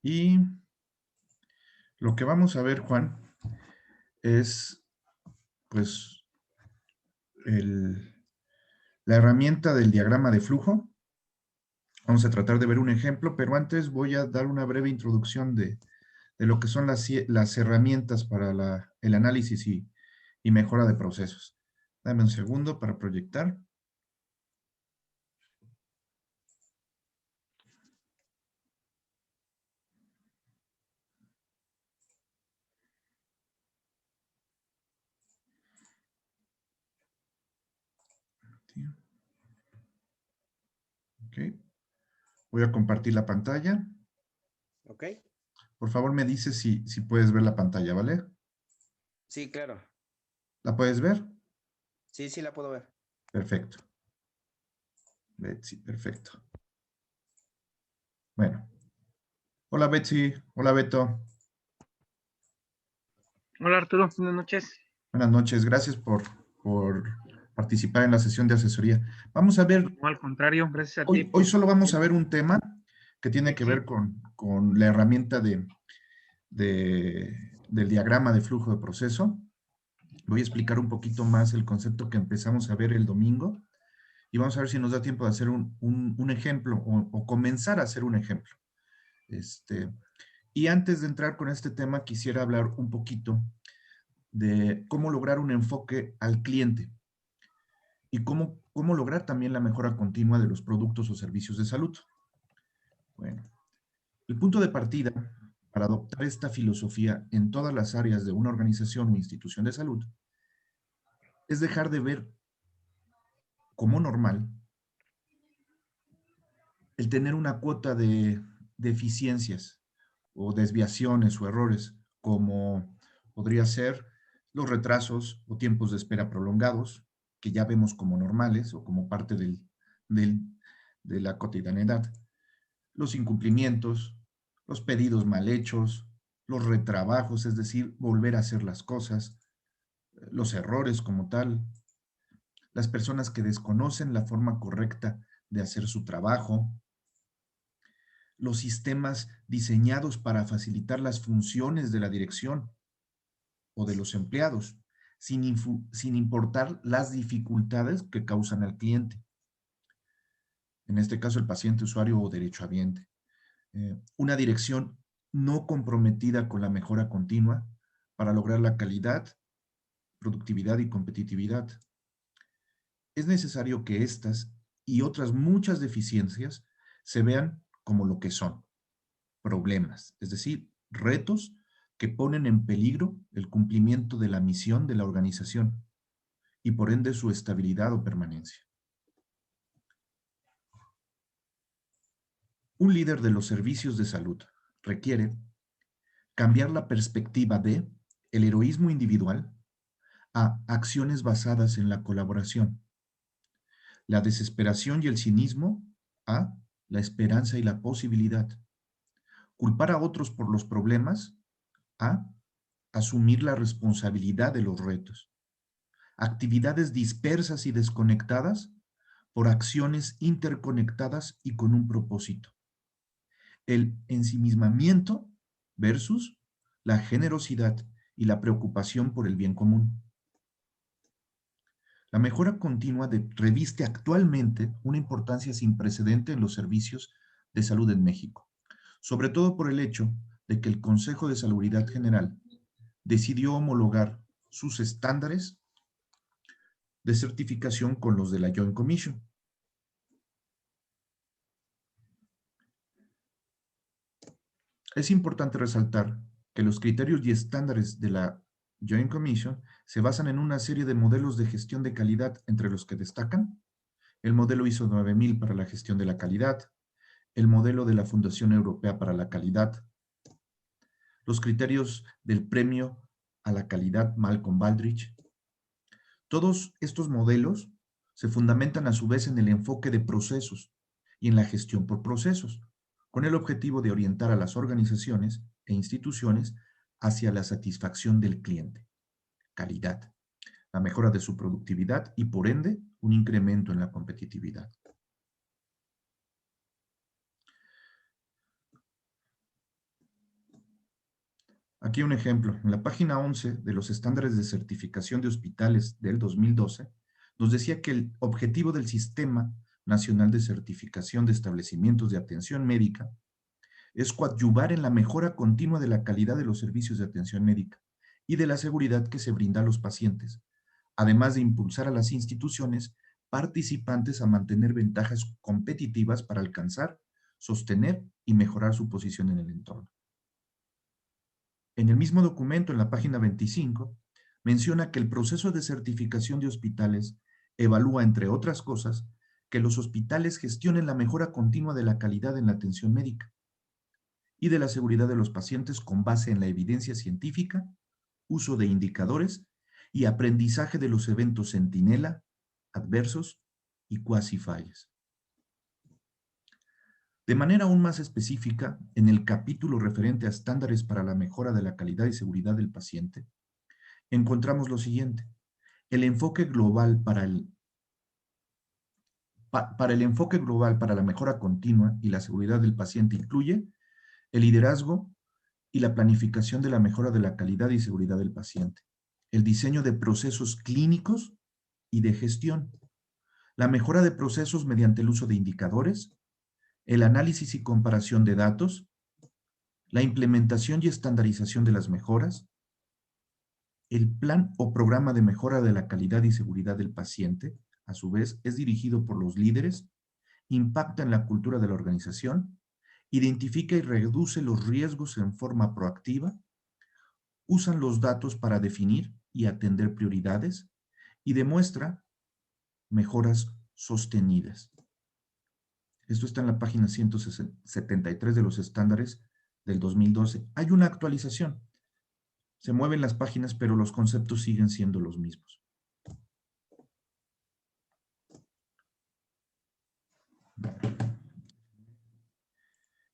Y lo que vamos a ver, Juan, es pues la herramienta del diagrama de flujo. Vamos a tratar de ver un ejemplo, pero antes voy a dar una breve introducción de lo que son las herramientas para el análisis y mejora de procesos. Dame un segundo para proyectar. Ok. Voy a compartir la pantalla. Ok. Por favor, me dices si puedes ver la pantalla, ¿vale? Sí, claro. ¿La puedes ver? Sí, sí la puedo ver. Perfecto. Betsy, perfecto. Bueno. Hola, Betsy. Hola, Beto. Hola Arturo, buenas noches. Buenas noches. Gracias por participar en la sesión de asesoría. Vamos a ver, No, al contrario, gracias a ti hoy solo vamos a el ver un tema que tiene que ver con la herramienta del diagrama de flujo de proceso. Voy a explicar un poquito más el concepto que empezamos a ver el domingo y vamos a ver si nos da tiempo de hacer un ejemplo o comenzar a hacer un ejemplo. Y antes de entrar con este tema, quisiera hablar un poquito de cómo lograr un enfoque al cliente y cómo lograr también la mejora continua de los productos o servicios de salud. Bueno, el punto de partida para adoptar esta filosofía en todas las áreas de una organización o institución de salud es dejar de ver como normal el tener una cuota de deficiencias o desviaciones o errores, como podría ser los retrasos o tiempos de espera prolongados, que ya vemos como normales o como parte de la cotidianidad, los incumplimientos, los pedidos mal hechos, los retrabajos, es decir, volver a hacer las cosas, los errores como tal, las personas que desconocen la forma correcta de hacer su trabajo, los sistemas diseñados para facilitar las funciones de la dirección o de los empleados, sin importar las dificultades que causan al cliente. En este caso, el paciente, usuario o derechohabiente. Una dirección no comprometida con la mejora continua para lograr la calidad, productividad y competitividad. Es necesario que estas y otras muchas deficiencias se vean como lo que son, problemas, es decir, retos que ponen en peligro el cumplimiento de la misión de la organización y por ende su estabilidad o permanencia. Un líder de los servicios de salud requiere cambiar la perspectiva de el heroísmo individual a acciones basadas en la colaboración, la desesperación y el cinismo a la esperanza y la posibilidad, culpar a otros por los problemas a asumir la responsabilidad de los retos, actividades dispersas y desconectadas por acciones interconectadas y con un propósito. El ensimismamiento versus la generosidad y la preocupación por el bien común. La mejora continua reviste actualmente una importancia sin precedente en los servicios de salud en México, sobre todo por el hecho de que el Consejo de Salubridad General decidió homologar sus estándares de certificación con los de la Joint Commission. Es importante resaltar que los criterios y estándares de la Joint Commission se basan en una serie de modelos de gestión de calidad, entre los que destacan el modelo ISO 9000 para la gestión de la calidad, el modelo de la Fundación Europea para la Calidad, los criterios del Premio a la Calidad Malcolm Baldrige. Todos estos modelos se fundamentan a su vez en el enfoque de procesos y en la gestión por procesos, con el objetivo de orientar a las organizaciones e instituciones hacia la satisfacción del cliente, calidad, la mejora de su productividad y, por ende, un incremento en la competitividad. Aquí un ejemplo. En la página 11 de los estándares de certificación de hospitales del 2012, nos decía que el objetivo del Sistema Nacional de Certificación de Establecimientos de Atención Médica es coadyuvar en la mejora continua de la calidad de los servicios de atención médica y de la seguridad que se brinda a los pacientes, además de impulsar a las instituciones participantes a mantener ventajas competitivas para alcanzar, sostener y mejorar su posición en el entorno. En el mismo documento, en la página 25, menciona que el proceso de certificación de hospitales evalúa, entre otras cosas, que los hospitales gestionen la mejora continua de la calidad en la atención médica y de la seguridad de los pacientes con base en la evidencia científica, uso de indicadores y aprendizaje de los eventos centinela, adversos y cuasi fallas. De manera aún más específica, en el capítulo referente a estándares para la mejora de la calidad y seguridad del paciente, encontramos lo siguiente. El enfoque global para el enfoque global para la mejora continua y la seguridad del paciente incluye el liderazgo y la planificación de la mejora de la calidad y seguridad del paciente, el diseño de procesos clínicos y de gestión, la mejora de procesos mediante el uso de indicadores, el análisis y comparación de datos, la implementación y estandarización de las mejoras, el plan o programa de mejora de la calidad y seguridad del paciente, a su vez, es dirigido por los líderes, impacta en la cultura de la organización, identifica y reduce los riesgos en forma proactiva, usan los datos para definir y atender prioridades y demuestra mejoras sostenidas. Esto está en la página 173 de los estándares del 2012. Hay una actualización. Se mueven las páginas, pero los conceptos siguen siendo los mismos.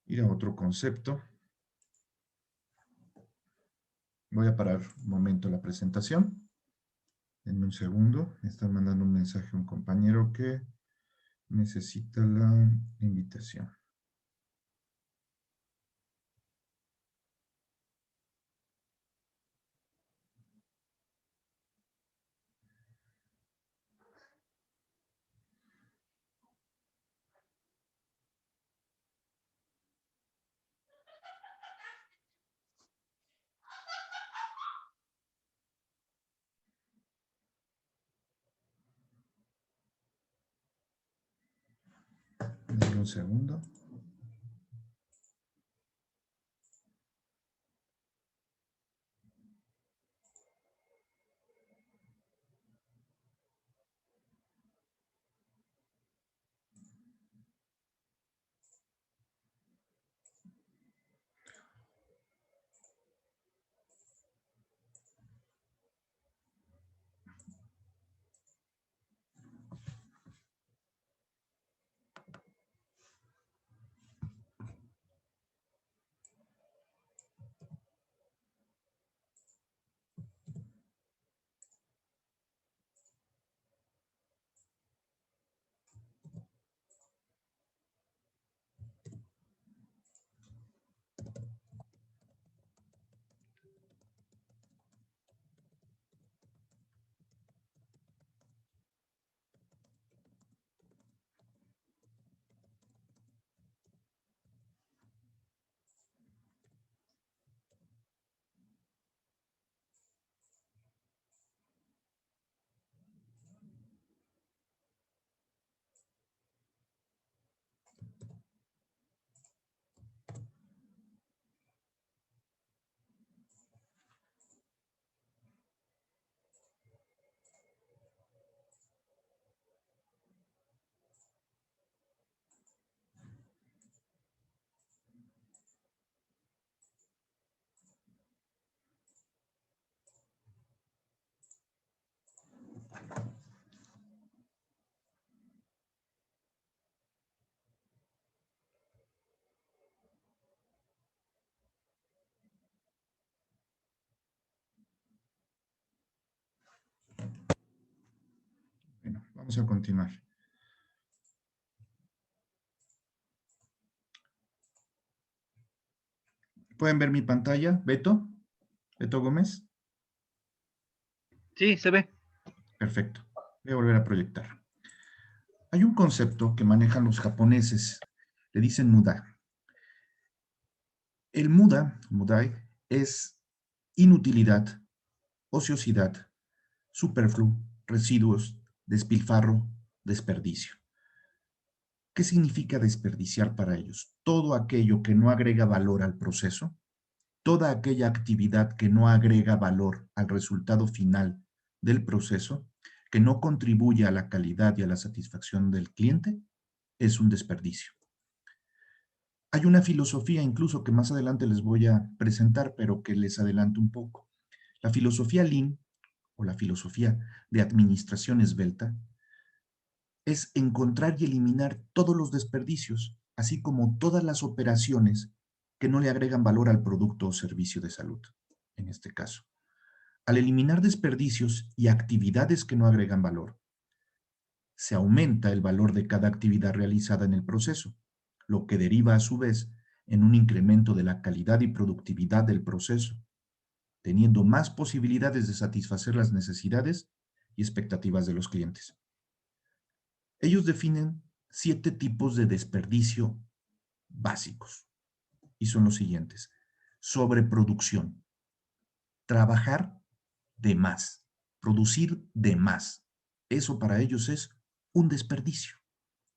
Ir a otro concepto. Voy a parar un momento la presentación. Denme un segundo. Me están mandando un mensaje a un compañero que necesita la invitación. Denme un segundo. Bueno, vamos a continuar. ¿Pueden ver mi pantalla, Beto? Beto Gómez, Sí, se ve. perfecto. Voy a volver a proyectar. Hay un concepto que manejan los japoneses, le dicen muda. El muda, mudai, es inutilidad, ociosidad, superfluo, residuos, despilfarro, desperdicio. ¿Qué significa desperdiciar para ellos? Todo aquello que no agrega valor al proceso, toda aquella actividad que no agrega valor al resultado final del proceso, que no contribuye a la calidad y a la satisfacción del cliente, es un desperdicio. Hay una filosofía incluso que más adelante les voy a presentar, pero que les adelanto un poco. La filosofía Lean, o la filosofía de administración esbelta, es encontrar y eliminar todos los desperdicios, así como todas las operaciones que no le agregan valor al producto o servicio de salud, en este caso. Al eliminar desperdicios y actividades que no agregan valor, se aumenta el valor de cada actividad realizada en el proceso, lo que deriva a su vez en un incremento de la calidad y productividad del proceso, teniendo más posibilidades de satisfacer las necesidades y expectativas de los clientes. Ellos definen 7 tipos de desperdicio básicos y son los siguientes. Sobreproducción, trabajar de más, producir de más. Eso para ellos es un desperdicio.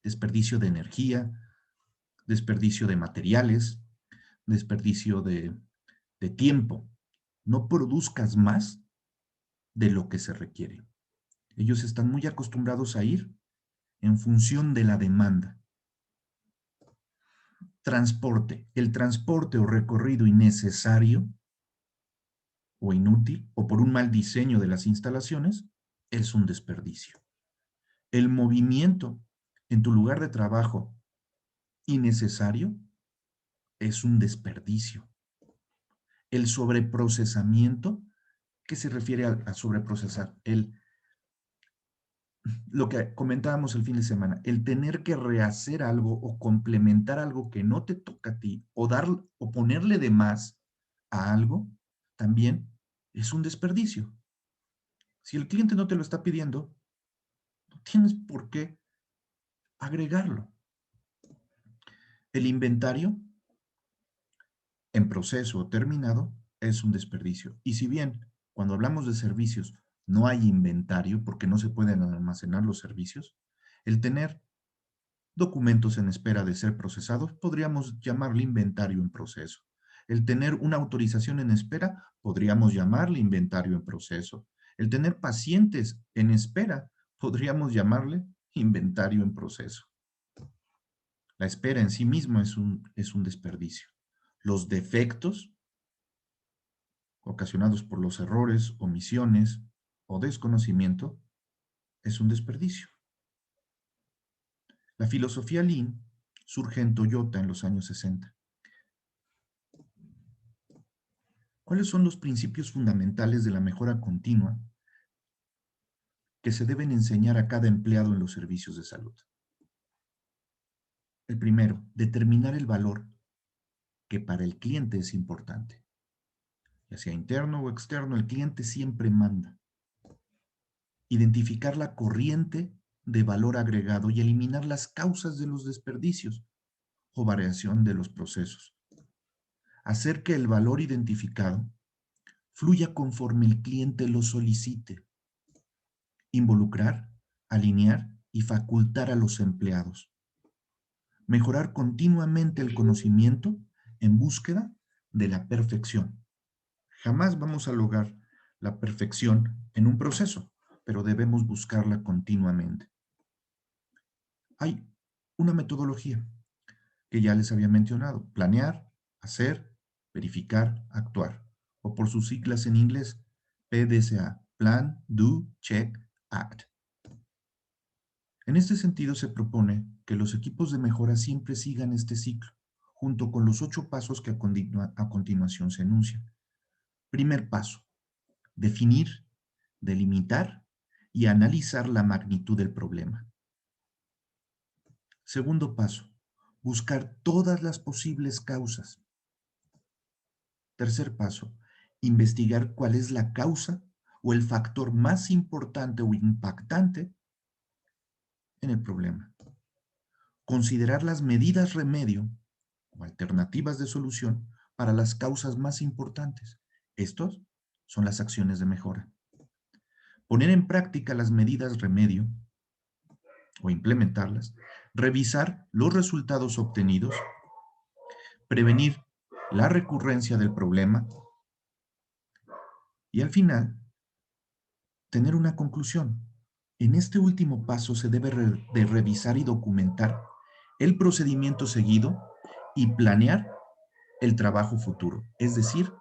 Desperdicio de energía, desperdicio de materiales, desperdicio de tiempo. No produzcas más de lo que se requiere. Ellos están muy acostumbrados a ir en función de la demanda. Transporte. El transporte o recorrido innecesario o inútil o por un mal diseño de las instalaciones es un desperdicio. El movimiento en tu lugar de trabajo innecesario es un desperdicio. El sobreprocesamiento, ¿qué se refiere a sobreprocesar? Lo que comentábamos el fin de semana, el tener que rehacer algo o complementar algo que no te toca a ti o o ponerle de más a algo, también es un desperdicio. Si el cliente no te lo está pidiendo, no tienes por qué agregarlo. El inventario en proceso o terminado es un desperdicio. Y si bien cuando hablamos de servicios no hay inventario porque no se pueden almacenar los servicios, el tener documentos en espera de ser procesados podríamos llamarle inventario en proceso. El tener una autorización en espera podríamos llamarle inventario en proceso. El tener pacientes en espera podríamos llamarle inventario en proceso. La espera en sí mismo es un desperdicio. Los defectos ocasionados por los errores, omisiones o desconocimiento es un desperdicio. La filosofía Lean surge en Toyota en los años 60. ¿Cuáles son los principios fundamentales de la mejora continua que se deben enseñar a cada empleado en los servicios de salud? El primero, determinar el valor que para el cliente es importante. Ya sea interno o externo, el cliente siempre manda. Identificar la corriente de valor agregado y eliminar las causas de los desperdicios o variación de los procesos. Hacer que el valor identificado fluya conforme el cliente lo solicite. Involucrar, alinear y facultar a los empleados. Mejorar continuamente el conocimiento en búsqueda de la perfección. Jamás vamos a lograr la perfección en un proceso, pero debemos buscarla continuamente. Hay una metodología que ya les había mencionado: planear, hacer, verificar, actuar, o por sus siglas en inglés, PDCA, Plan, Do, Check, Act. En este sentido se propone que los equipos de mejora siempre sigan este ciclo, junto con los 8 pasos que a continuación se enuncian. Primer paso: definir, delimitar y analizar la magnitud del problema. Segundo paso: buscar todas las posibles causas. Tercer paso: investigar cuál es la causa o el factor más importante o impactante en el problema. Considerar las medidas remedio o alternativas de solución para las causas más importantes. Estos son las acciones de mejora. Poner en práctica las medidas remedio o implementarlas, revisar los resultados obtenidos, prevenir la recurrencia del problema y al final tener una conclusión. En este último paso se debe de revisar y documentar el procedimiento seguido y planear el trabajo futuro, es decir,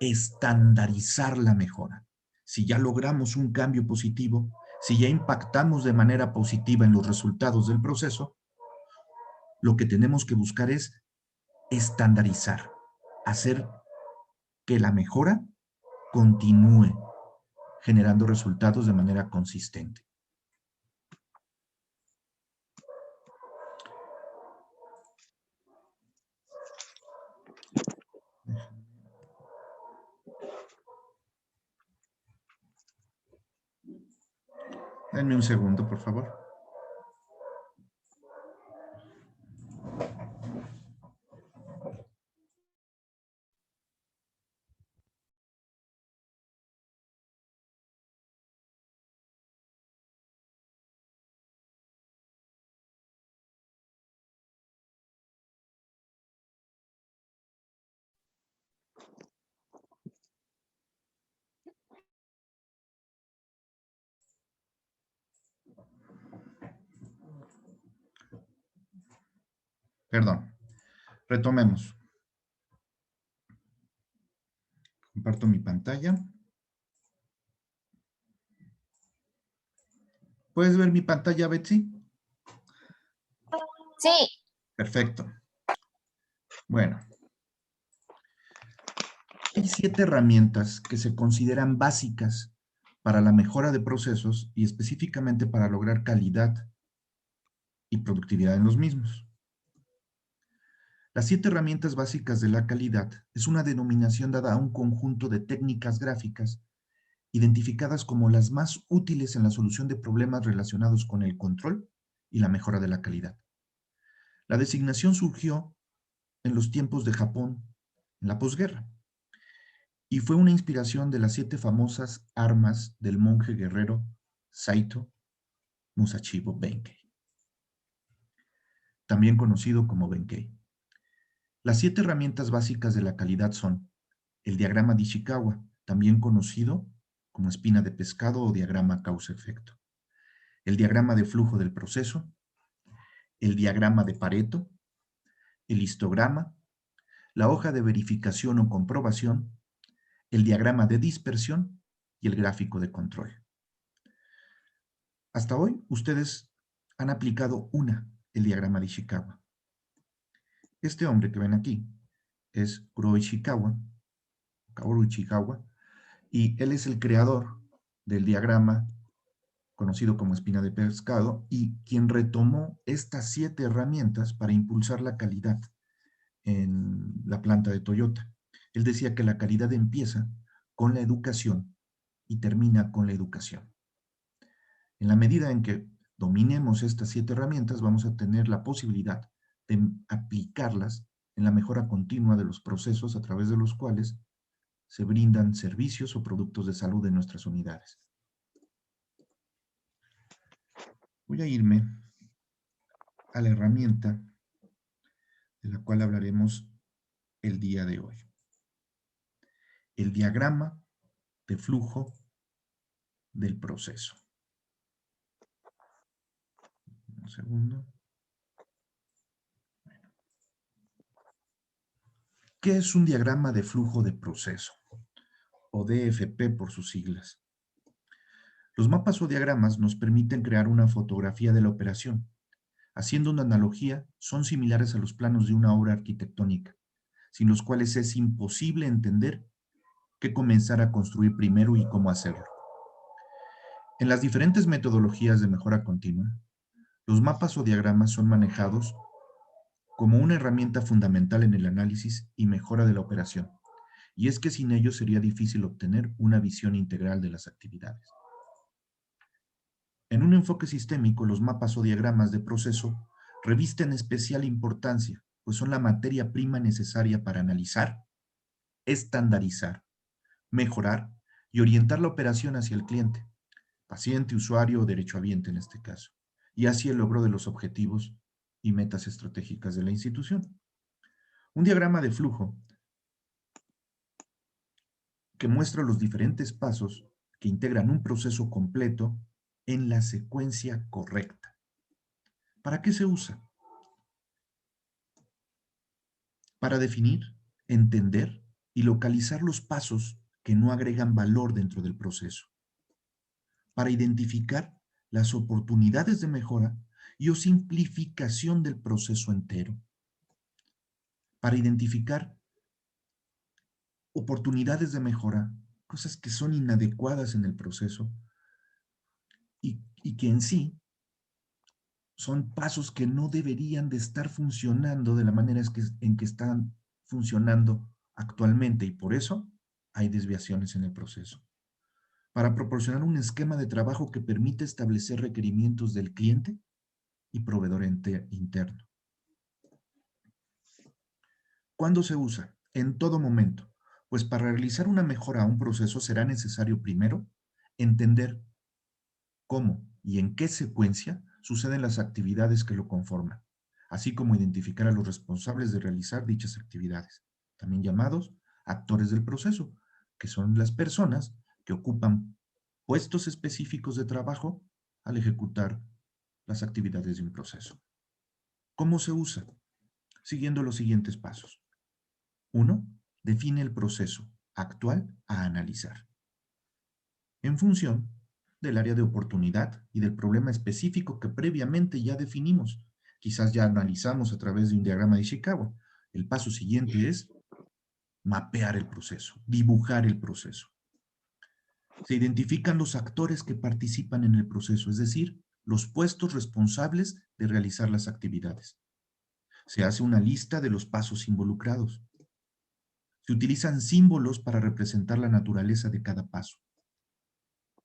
estandarizar la mejora. Si ya logramos un cambio positivo, si ya impactamos de manera positiva en los resultados del proceso, lo que tenemos que buscar es estandarizar, hacer que la mejora continúe generando resultados de manera consistente. Denme un segundo, por favor. Perdón. Retomemos. Comparto mi pantalla. ¿Puedes ver mi pantalla, Betsy? Sí. Perfecto. Bueno. Hay 7 herramientas que se consideran básicas para la mejora de procesos y específicamente para lograr calidad y productividad en los mismos. Las 7 herramientas básicas de la calidad es una denominación dada a un conjunto de técnicas gráficas identificadas como las más útiles en la solución de problemas relacionados con el control y la mejora de la calidad. La designación surgió en los tiempos de Japón, en la posguerra, y fue una inspiración de las 7 famosas armas del monje guerrero Saito Musashi Benkei, también conocido como Benkei. Las 7 herramientas básicas de la calidad son el diagrama de Ishikawa, también conocido como espina de pescado o diagrama causa-efecto, el diagrama de flujo del proceso, el diagrama de Pareto, el histograma, la hoja de verificación o comprobación, el diagrama de dispersión y el gráfico de control. Hasta hoy, ustedes han aplicado el diagrama de Ishikawa. Este hombre que ven aquí es Kuro Ishikawa, Kaoru Ishikawa, y él es el creador del diagrama conocido como espina de pescado y quien retomó estas 7 herramientas para impulsar la calidad en la planta de Toyota. Él decía que la calidad empieza con la educación y termina con la educación. En la medida en que dominemos estas 7 herramientas, vamos a tener la posibilidad de aplicarlas en la mejora continua de los procesos a través de los cuales se brindan servicios o productos de salud en nuestras unidades. Voy a irme a la herramienta de la cual hablaremos el día de hoy. El diagrama de flujo del proceso. Un segundo. ¿Qué es un diagrama de flujo de proceso? O DFP por sus siglas. Los mapas o diagramas nos permiten crear una fotografía de la operación. Haciendo una analogía, son similares a los planos de una obra arquitectónica, sin los cuales es imposible entender qué comenzar a construir primero y cómo hacerlo. En las diferentes metodologías de mejora continua, los mapas o diagramas son manejados como una herramienta fundamental en el análisis y mejora de la operación, y es que sin ellos sería difícil obtener una visión integral de las actividades. En un enfoque sistémico, los mapas o diagramas de proceso revisten especial importancia, pues son la materia prima necesaria para analizar, estandarizar, mejorar y orientar la operación hacia el cliente, paciente, usuario o derechohabiente en este caso, y hacia el logro de los objetivos y metas estratégicas de la institución. Un diagrama de flujo que muestra los diferentes pasos que integran un proceso completo en la secuencia correcta. ¿Para qué se usa? Para definir, entender y localizar los pasos que no agregan valor dentro del proceso. Para identificar las oportunidades de mejora y o simplificación del proceso entero. Para identificar oportunidades de mejora, cosas que son inadecuadas en el proceso y que en sí son pasos que no deberían de estar funcionando de la manera en que están funcionando actualmente y por eso hay desviaciones en el proceso. Para proporcionar un esquema de trabajo que permite establecer requerimientos del cliente y proveedor interno. ¿Cuándo se usa? En todo momento, pues para realizar una mejora a un proceso será necesario primero entender cómo y en qué secuencia suceden las actividades que lo conforman, así como identificar a los responsables de realizar dichas actividades, también llamados actores del proceso, que son las personas que ocupan puestos específicos de trabajo al ejecutar las actividades de un proceso. ¿Cómo se usa? Siguiendo los siguientes pasos. 1. Define el proceso actual a analizar. En función del área de oportunidad y del problema específico que previamente ya definimos. Quizás ya analizamos a través de un diagrama de Chicago. El paso siguiente es mapear el proceso, dibujar el proceso. Se identifican los actores que participan en el proceso, es decir, los puestos responsables de realizar las actividades. Se hace una lista de los pasos involucrados. Se utilizan símbolos para representar la naturaleza de cada paso.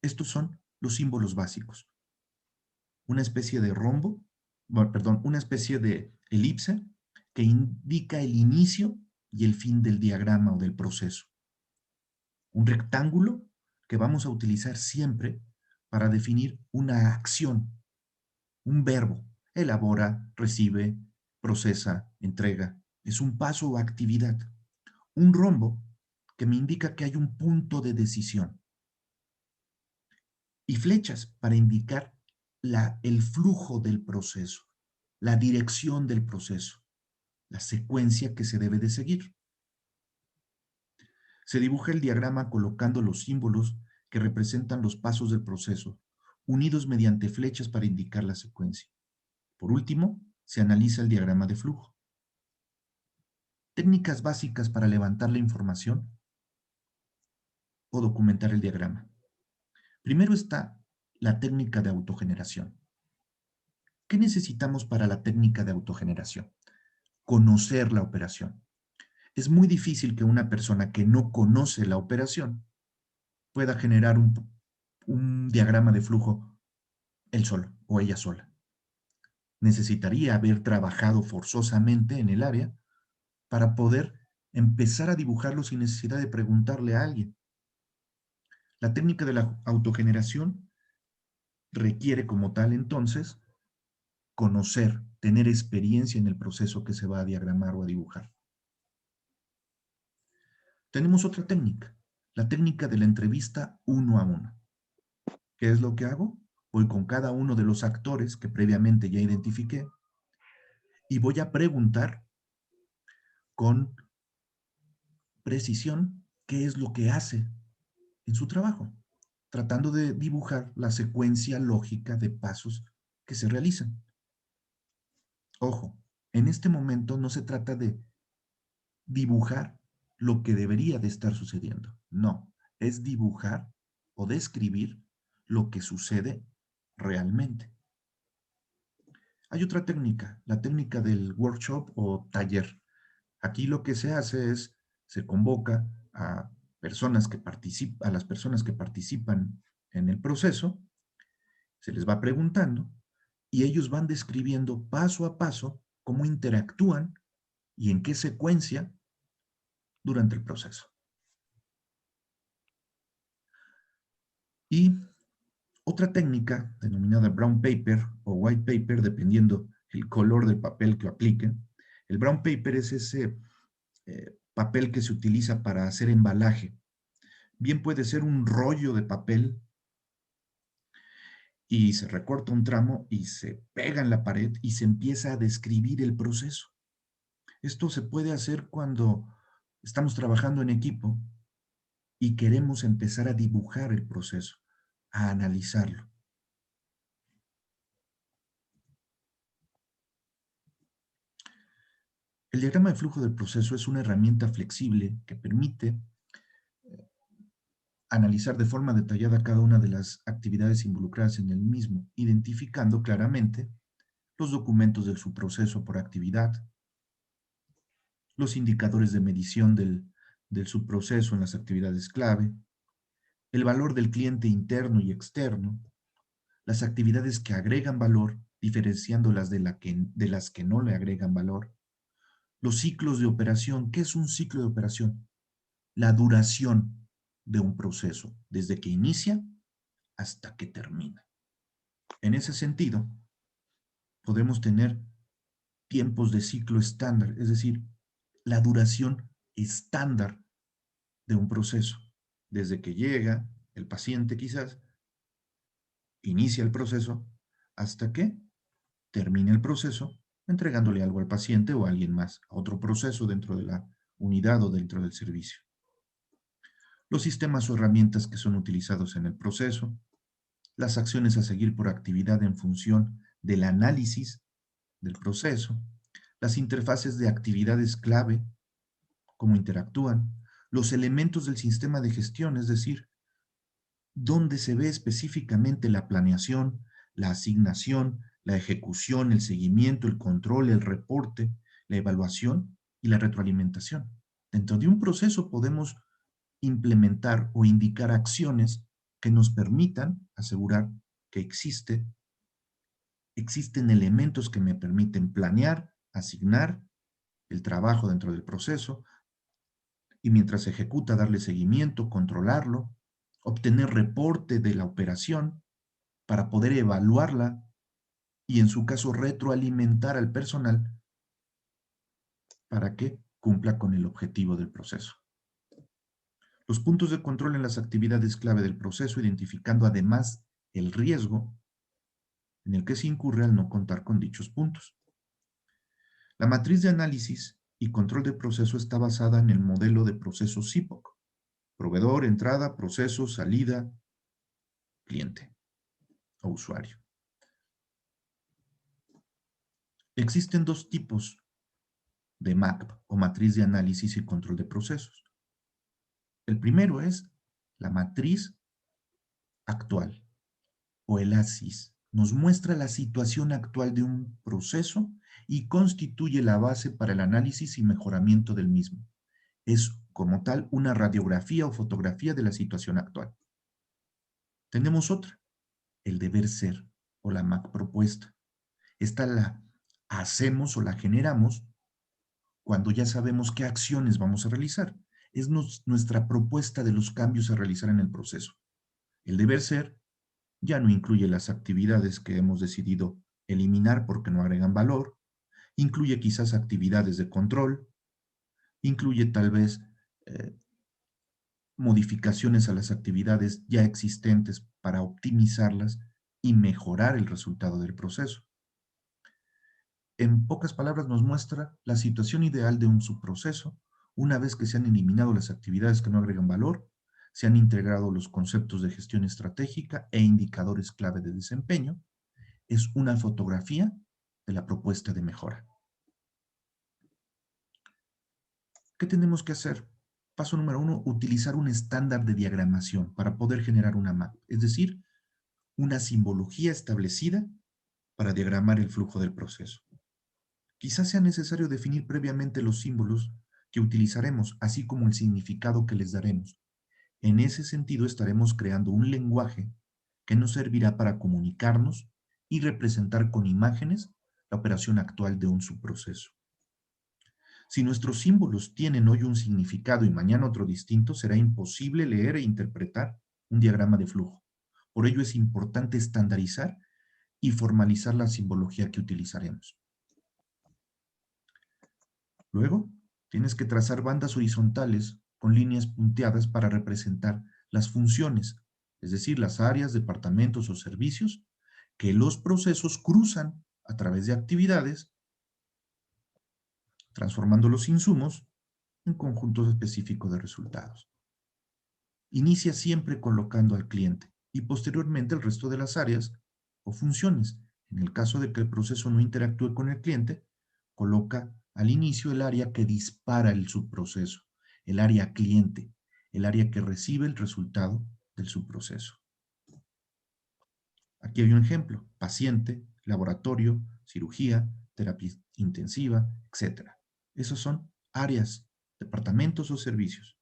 Estos son los símbolos básicos. Una especie de rombo, bueno, perdón, una especie de elipse que indica el inicio y el fin del diagrama o del proceso. Un rectángulo que vamos a utilizar siempre para definir una acción, un verbo. Elabora, recibe, procesa, entrega. Es un paso o actividad. Un rombo que me indica que hay un punto de decisión. Y flechas para indicar el flujo del proceso, la dirección del proceso, la secuencia que se debe de seguir. Se dibuja el diagrama colocando los símbolos que representan los pasos del proceso, unidos mediante flechas para indicar la secuencia. Por último, se analiza el diagrama de flujo. Técnicas básicas para levantar la información o documentar el diagrama. Primero está la técnica de autogeneración. ¿Qué necesitamos para la técnica de autogeneración? Conocer la operación. Es muy difícil que una persona que no conoce la operación pueda generar un diagrama de flujo él solo o ella sola. Necesitaría haber trabajado forzosamente en el área para poder empezar a dibujarlo sin necesidad de preguntarle a alguien. La técnica de la autogeneración requiere como tal entonces conocer, tener experiencia en el proceso que se va a diagramar o a dibujar. Tenemos otra técnica, la técnica de la entrevista uno a uno. ¿Qué es lo que hago? Voy con cada uno de los actores que previamente ya identifiqué y voy a preguntar con precisión qué es lo que hace en su trabajo, tratando de dibujar la secuencia lógica de pasos que se realizan. Ojo, en este momento no se trata de dibujar lo que debería de estar sucediendo. No, es dibujar o describir lo que sucede realmente. Hay otra técnica, la técnica del workshop o taller. Aquí lo que se hace es, se convoca a a las personas que participan en el proceso, se les va preguntando y ellos van describiendo paso a paso cómo interactúan y en qué secuencia durante el proceso. Y otra técnica denominada brown paper o white paper, dependiendo el color del papel que apliquen. El brown paper es ese papel que se utiliza para hacer embalaje. Bien puede ser un rollo de papel y se recorta un tramo y se pega en la pared y se empieza a describir el proceso. Esto se puede hacer cuando estamos trabajando en equipo y queremos empezar a dibujar el proceso, a analizarlo. El diagrama de flujo del proceso es una herramienta flexible que permite analizar de forma detallada cada una de las actividades involucradas en el mismo, identificando claramente los documentos de su proceso por actividad, los indicadores de medición del subproceso en las actividades clave, el valor del cliente interno y externo, las actividades que agregan valor, diferenciándolas de las que no le agregan valor, los ciclos de operación. ¿Qué es un ciclo de operación? La duración de un proceso, desde que inicia hasta que termina. En ese sentido, podemos tener tiempos de ciclo estándar, es decir, la duración estándar de un proceso, desde que llega el paciente quizás, inicia el proceso, hasta que termine el proceso, entregándole algo al paciente o a alguien más, a otro proceso dentro de la unidad o dentro del servicio. Los sistemas o herramientas que son utilizados en el proceso, las acciones a seguir por actividad en función del análisis del proceso, las interfaces de actividades clave, cómo interactúan, los elementos del sistema de gestión, es decir, dónde se ve específicamente la planeación, la asignación, la ejecución, el seguimiento, el control, el reporte, la evaluación y la retroalimentación. Dentro de un proceso podemos implementar o indicar acciones que nos permitan asegurar que existen elementos que me permiten planear, asignar el trabajo dentro del proceso y mientras se ejecuta darle seguimiento, controlarlo, obtener reporte de la operación para poder evaluarla y en su caso retroalimentar al personal para que cumpla con el objetivo del proceso. Los puntos de control en las actividades clave del proceso, identificando además el riesgo en el que se incurre al no contar con dichos puntos. La matriz de análisis y control de proceso está basada en el modelo de proceso CIPOC: proveedor, entrada, proceso, salida, cliente o usuario. Existen dos tipos de MAP o matriz de análisis y control de procesos. El primero es la matriz actual o el ASIS. Nos muestra la situación actual de un proceso y constituye la base para el análisis y mejoramiento del mismo. Es, como tal, una radiografía o fotografía de la situación actual. Tenemos otra, el deber ser o la MAC propuesta. Esta la hacemos o la generamos cuando ya sabemos qué acciones vamos a realizar. Es nuestra propuesta de los cambios a realizar en el proceso. El deber ser ya no incluye las actividades que hemos decidido eliminar porque no agregan valor, incluye quizás actividades de control, incluye tal vez modificaciones a las actividades ya existentes para optimizarlas y mejorar el resultado del proceso. En pocas palabras nos muestra la situación ideal de un subproceso una vez que se han eliminado las actividades que no agregan valor, se han integrado los conceptos de gestión estratégica e indicadores clave de desempeño. Es una fotografía de la propuesta de mejora. ¿Qué tenemos que hacer? Paso número 1, utilizar un estándar de diagramación para poder generar una MAP, es decir, una simbología establecida para diagramar el flujo del proceso. Quizás sea necesario definir previamente los símbolos que utilizaremos, así como el significado que les daremos. En ese sentido, estaremos creando un lenguaje que nos servirá para comunicarnos y representar con imágenes la operación actual de un subproceso. Si nuestros símbolos tienen hoy un significado y mañana otro distinto, será imposible leer e interpretar un diagrama de flujo. Por ello es importante estandarizar y formalizar la simbología que utilizaremos. Luego, tienes que trazar bandas horizontales con líneas punteadas para representar las funciones, es decir, las áreas, departamentos o servicios que los procesos cruzan a través de actividades, transformando los insumos en conjuntos específicos de resultados. Inicia siempre colocando al cliente y posteriormente el resto de las áreas o funciones. En el caso de que el proceso no interactúe con el cliente, coloca al inicio el área que dispara el subproceso, el área cliente, el área que recibe el resultado del subproceso. Aquí hay un ejemplo: paciente, laboratorio, cirugía, terapia intensiva, etc. Esos son áreas, departamentos o servicios.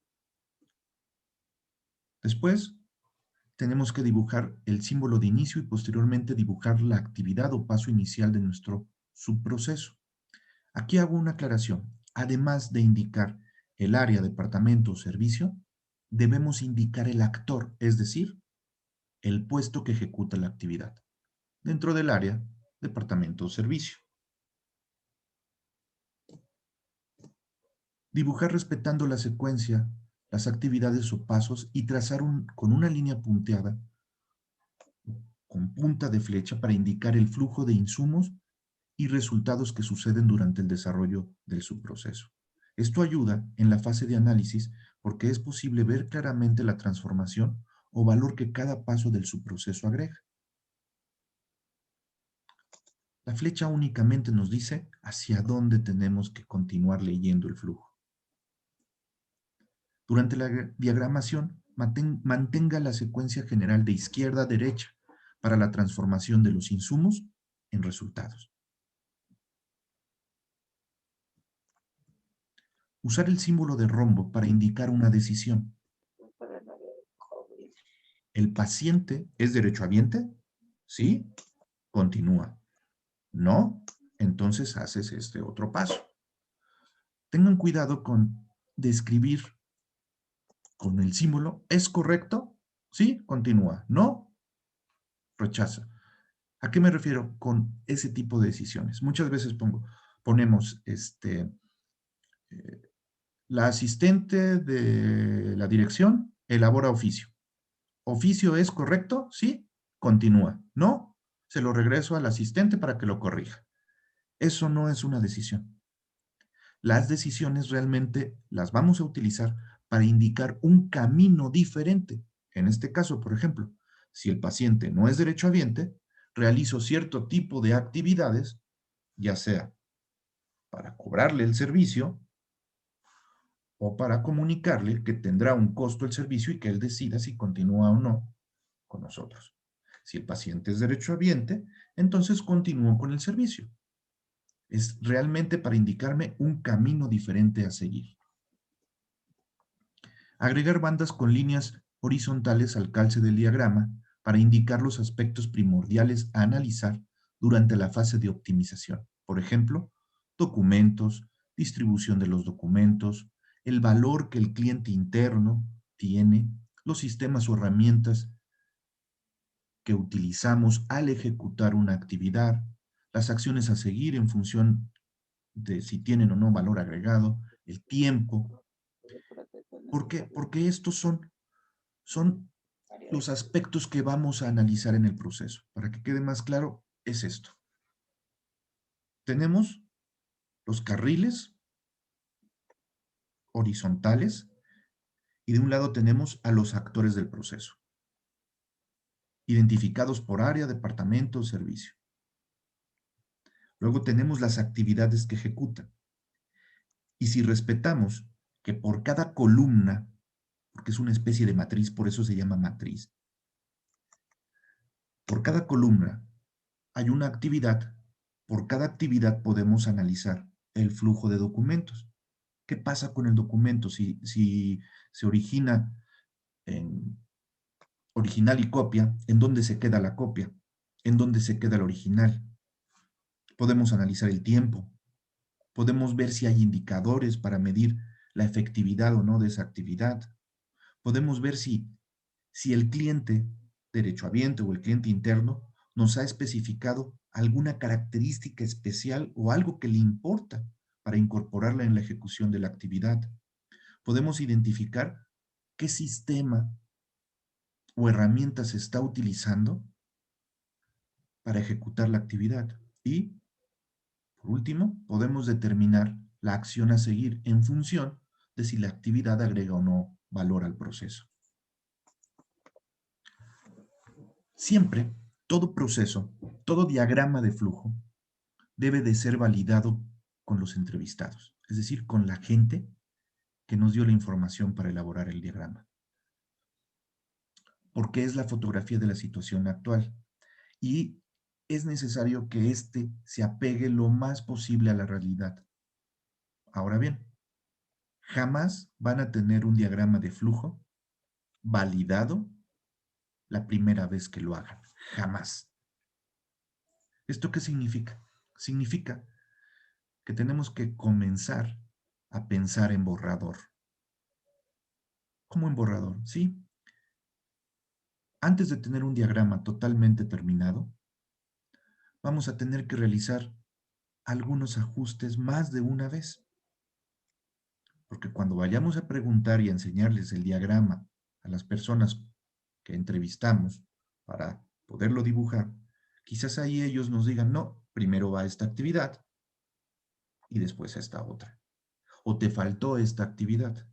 Después, tenemos que dibujar el símbolo de inicio y posteriormente dibujar la actividad o paso inicial de nuestro subproceso. Aquí hago una aclaración. Además de indicar el área, departamento o servicio, debemos indicar el actor, es decir, el puesto que ejecuta la actividad, dentro del área, departamento o servicio. Dibujar respetando la secuencia, las actividades o pasos y trazar con una línea punteada, con punta de flecha para indicar el flujo de insumos y resultados que suceden durante el desarrollo de su proceso. Esto ayuda en la fase de análisis porque es posible ver claramente la transformación o valor que cada paso del subproceso agrega. La flecha únicamente nos dice hacia dónde tenemos que continuar leyendo el flujo. Durante la diagramación, mantenga la secuencia general de izquierda a derecha para la transformación de los insumos en resultados. Usar el símbolo de rombo para indicar una decisión. ¿El paciente es derechohabiente? ¿Sí? Continúa. ¿No? Entonces haces este otro paso. Tengan cuidado con describir con el símbolo. ¿Es correcto? ¿Sí? Continúa. ¿No? Rechaza. ¿A qué me refiero con ese tipo de decisiones? Muchas veces ponemos la asistente de la dirección elabora oficio. ¿Oficio es correcto? Sí. Continúa. ¿No? Se lo regreso al asistente para que lo corrija. Eso no es una decisión. Las decisiones realmente las vamos a utilizar para indicar un camino diferente. En este caso, por ejemplo, si el paciente no es derechohabiente, realizo cierto tipo de actividades, ya sea para cobrarle el servicio o para comunicarle que tendrá un costo el servicio y que él decida si continúa o no con nosotros. Si el paciente es derechohabiente, entonces continúo con el servicio. Es realmente para indicarme un camino diferente a seguir. Agregar bandas con líneas horizontales al calce del diagrama para indicar los aspectos primordiales a analizar durante la fase de optimización. Por ejemplo, documentos, distribución de los documentos, el valor que el cliente interno tiene, los sistemas o herramientas que utilizamos al ejecutar una actividad, las acciones a seguir en función de si tienen o no valor agregado, el tiempo. ¿Por qué? Porque estos son los aspectos que vamos a analizar en el proceso. Para que quede más claro, es esto. Tenemos los carriles horizontales y de un lado tenemos a los actores del proceso, identificados por área, departamento o servicio. Luego tenemos las actividades que ejecutan. Y si respetamos que por cada columna, porque es una especie de matriz, por eso se llama matriz, por cada columna hay una actividad, por cada actividad podemos analizar el flujo de documentos. ¿Qué pasa con el documento si se origina en original y copia? ¿En dónde se queda la copia? ¿En dónde se queda el original? Podemos analizar el tiempo. Podemos ver si hay indicadores para medir la efectividad o no de esa actividad. Podemos ver si el cliente derechohabiente o el cliente interno nos ha especificado alguna característica especial o algo que le importa para incorporarla en la ejecución de la actividad. Podemos identificar qué sistema o herramienta se está utilizando para ejecutar la actividad. Y, por último, podemos determinar la acción a seguir en función de si la actividad agrega o no valor al proceso. Siempre, todo proceso, todo diagrama de flujo debe de ser validado con los entrevistados, es decir, con la gente que nos dio la información para elaborar el diagrama. Porque es la fotografía de la situación actual y es necesario que éste se apegue lo más posible a la realidad. Ahora bien, jamás van a tener un diagrama de flujo validado la primera vez que lo hagan. Jamás. ¿Esto qué significa? Significa que tenemos que comenzar a pensar en borrador. ¿Cómo en borrador? Sí. Antes de tener un diagrama totalmente terminado, vamos a tener que realizar algunos ajustes más de una vez. Porque cuando vayamos a preguntar y a enseñarles el diagrama a las personas que entrevistamos para poderlo dibujar, quizás ahí ellos nos digan, no, primero va esta actividad y después esta otra. O te faltó esta actividad.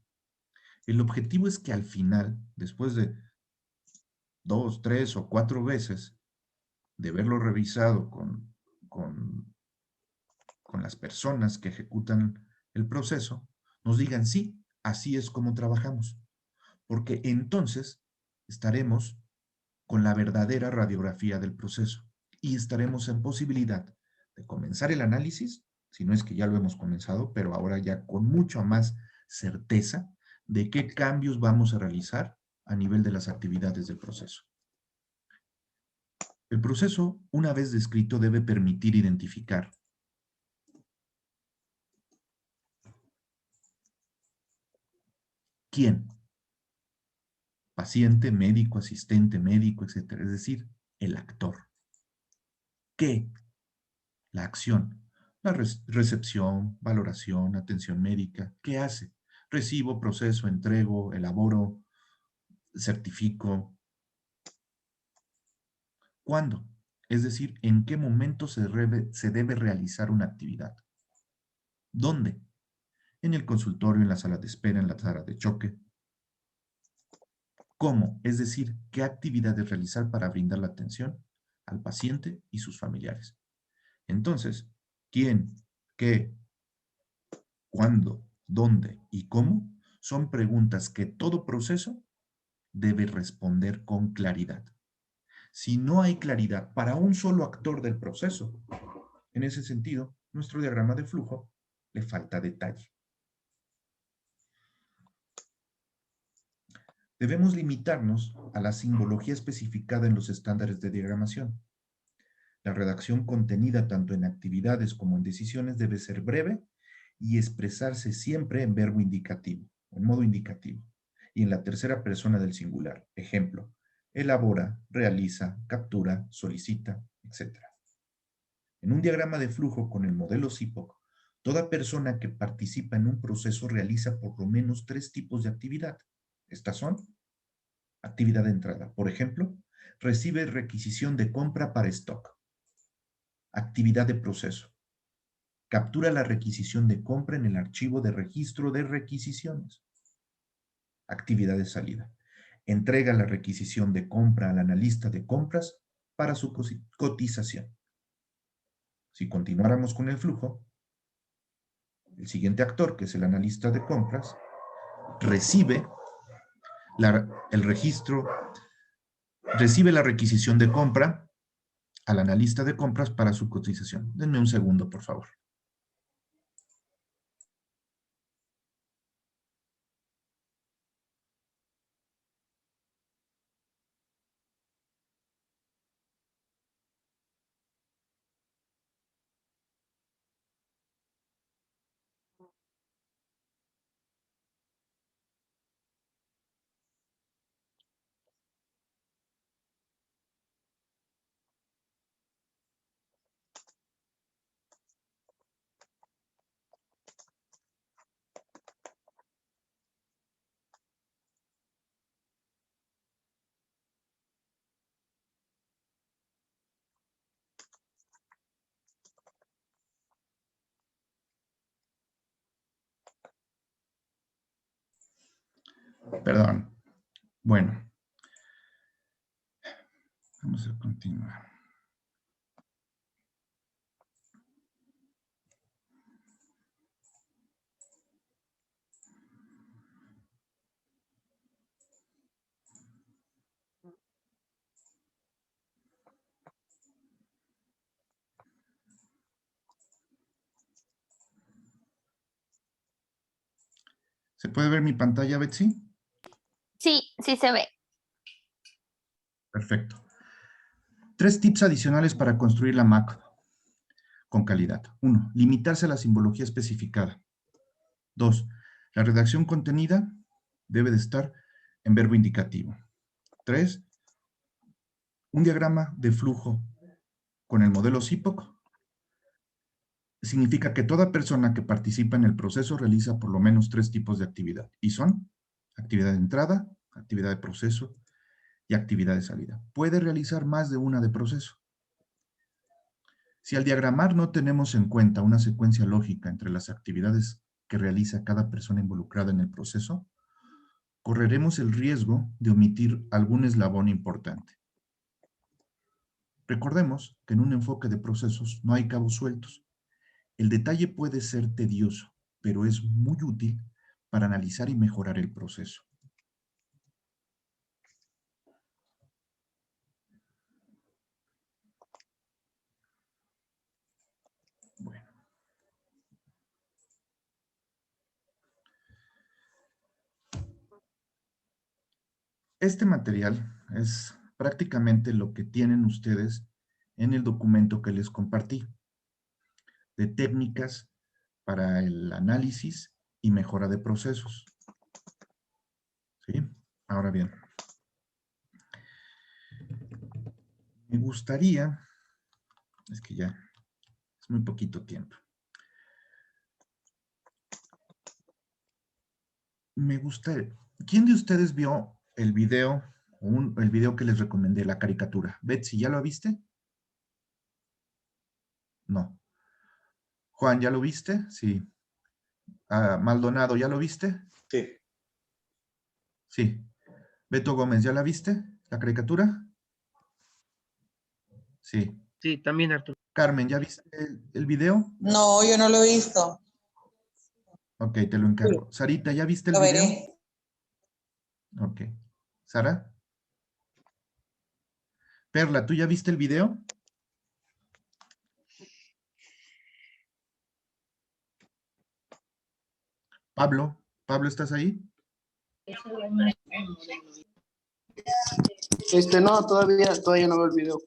El objetivo es que al final, después de 2, 3 o 4 veces de verlo revisado con las personas que ejecutan el proceso, nos digan, sí, así es como trabajamos. Porque entonces estaremos con la verdadera radiografía del proceso y estaremos en posibilidad de comenzar el análisis, si no es que ya lo hemos comenzado, pero ahora ya con mucha más certeza de qué cambios vamos a realizar a nivel de las actividades del proceso. El proceso, una vez descrito, debe permitir identificar quién, paciente, médico, asistente médico, etc. Es decir, el actor. ¿Qué? La acción. La recepción, valoración, atención médica. ¿Qué hace? Recibo, proceso, entrego, elaboro, certifico. ¿Cuándo? Es decir, ¿en qué momento se debe realizar una actividad? ¿Dónde? En el consultorio, en la sala de espera, en la sala de choque. ¿Cómo? Es decir, ¿qué actividades realizar para brindar la atención al paciente y sus familiares? Entonces, ¿quién, qué, cuándo, dónde y cómo son preguntas que todo proceso debe responder con claridad. Si no hay claridad para un solo actor del proceso, en ese sentido, nuestro diagrama de flujo le falta detalle. Debemos limitarnos a la simbología especificada en los estándares de diagramación. La redacción contenida tanto en actividades como en decisiones debe ser breve y expresarse siempre en verbo indicativo, en modo indicativo, y en la tercera persona del singular. Ejemplo, elabora, realiza, captura, solicita, etc. En un diagrama de flujo con el modelo CIPOC, toda persona que participa en un proceso realiza por lo menos 3 tipos de actividad. Estas son: actividad de entrada. Por ejemplo, recibe requisición de compra para stock. Actividad de proceso. Captura la requisición de compra en el archivo de registro de requisiciones. Actividad de salida. Entrega la requisición de compra al analista de compras para su cotización. Si continuáramos con el flujo, el siguiente actor, que es el analista de compras, recibe la requisición de compra al analista de compras para su cotización. Denme un segundo, por favor. Perdón. Bueno, vamos a continuar. ¿Se puede ver mi pantalla, Betsy? Sí, sí se ve. Perfecto. 3 tips adicionales para construir la macro con calidad. 1. Limitarse a la simbología especificada. 2. La redacción contenida debe de estar en verbo indicativo. 3. Un diagrama de flujo con el modelo CIPOC significa que toda persona que participa en el proceso realiza por lo menos 3 tipos de actividad. Y son actividad de entrada, actividad de proceso y actividad de salida. Puede realizar más de una de proceso. Si al diagramar no tenemos en cuenta una secuencia lógica entre las actividades que realiza cada persona involucrada en el proceso, correremos el riesgo de omitir algún eslabón importante. Recordemos que en un enfoque de procesos no hay cabos sueltos. El detalle puede ser tedioso, pero es muy útil para analizar y mejorar el proceso. Bueno. Este material es prácticamente lo que tienen ustedes en el documento que les compartí, de técnicas para el análisis y mejora de procesos. ¿Sí? Ahora bien, me gustaría, es que ya es muy poquito tiempo. Me gustaría, ¿quién de ustedes vio el video, el video que les recomendé, la caricatura? Betsy, ¿ya lo viste? No. Juan, ¿ya lo viste? Sí. Maldonado, ¿ya lo viste? Sí. Sí. Beto Gómez, ¿ya la viste? ¿La caricatura? Sí. Sí, también, Arturo. Carmen, ¿ya viste el video? No, yo no lo he visto. Ok, te lo encargo. Sarita, ¿ya viste el Lo video? veré. Ok. ¿Sara? Perla, ¿tú ya viste el video? Pablo, Pablo, ¿estás ahí? No, todavía no veo el video.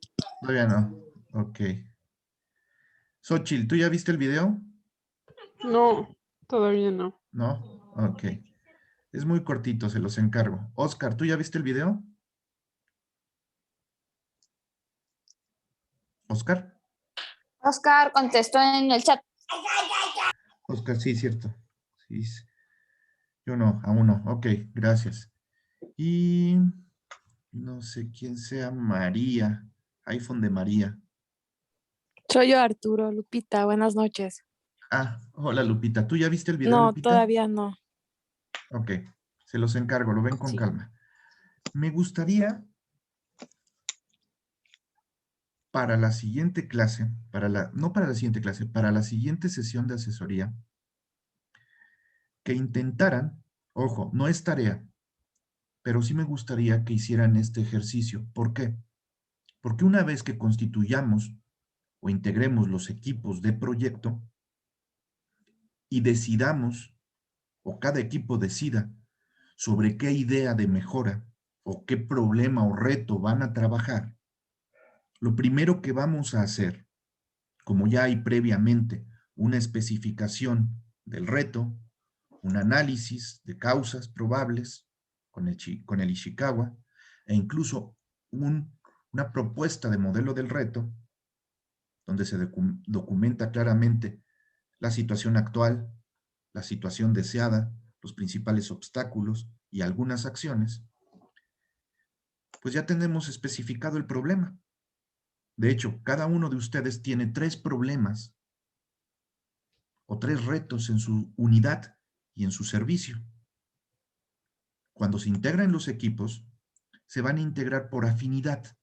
Todavía no. Ok. Xochitl, ¿tú ya viste el video? No, todavía no. No. Ok. Es muy cortito, se los encargo. Oscar, ¿tú ya viste el video? Oscar. Oscar contestó en el chat. Oscar, sí, cierto. Sí, yo no, aún no. Ok, gracias. Y no sé quién sea María. iPhone de María. Soy yo, Arturo, Lupita, buenas noches. Ah, hola Lupita. ¿Tú ya viste el video, No, Lupita? todavía no. Ok, se los encargo, lo ven con Sí. calma. Me gustaría para la siguiente clase, no para la siguiente clase, para la siguiente sesión de asesoría, que intentaran, ojo, no es tarea, pero sí me gustaría que hicieran este ejercicio. ¿Por qué? Porque una vez que constituyamos o integremos los equipos de proyecto y decidamos, o cada equipo decida, sobre qué idea de mejora o qué problema o reto van a trabajar, lo primero que vamos a hacer, como ya hay previamente una especificación del reto, un análisis de causas probables con el Ishikawa, e incluso una propuesta de modelo del reto, donde se documenta claramente la situación actual, la situación deseada, los principales obstáculos y algunas acciones, pues ya tenemos especificado el problema. De hecho, cada uno de ustedes tiene 3 problemas o 3 retos en su unidad y en su servicio. Cuando se integran los equipos, se van a integrar por afinidad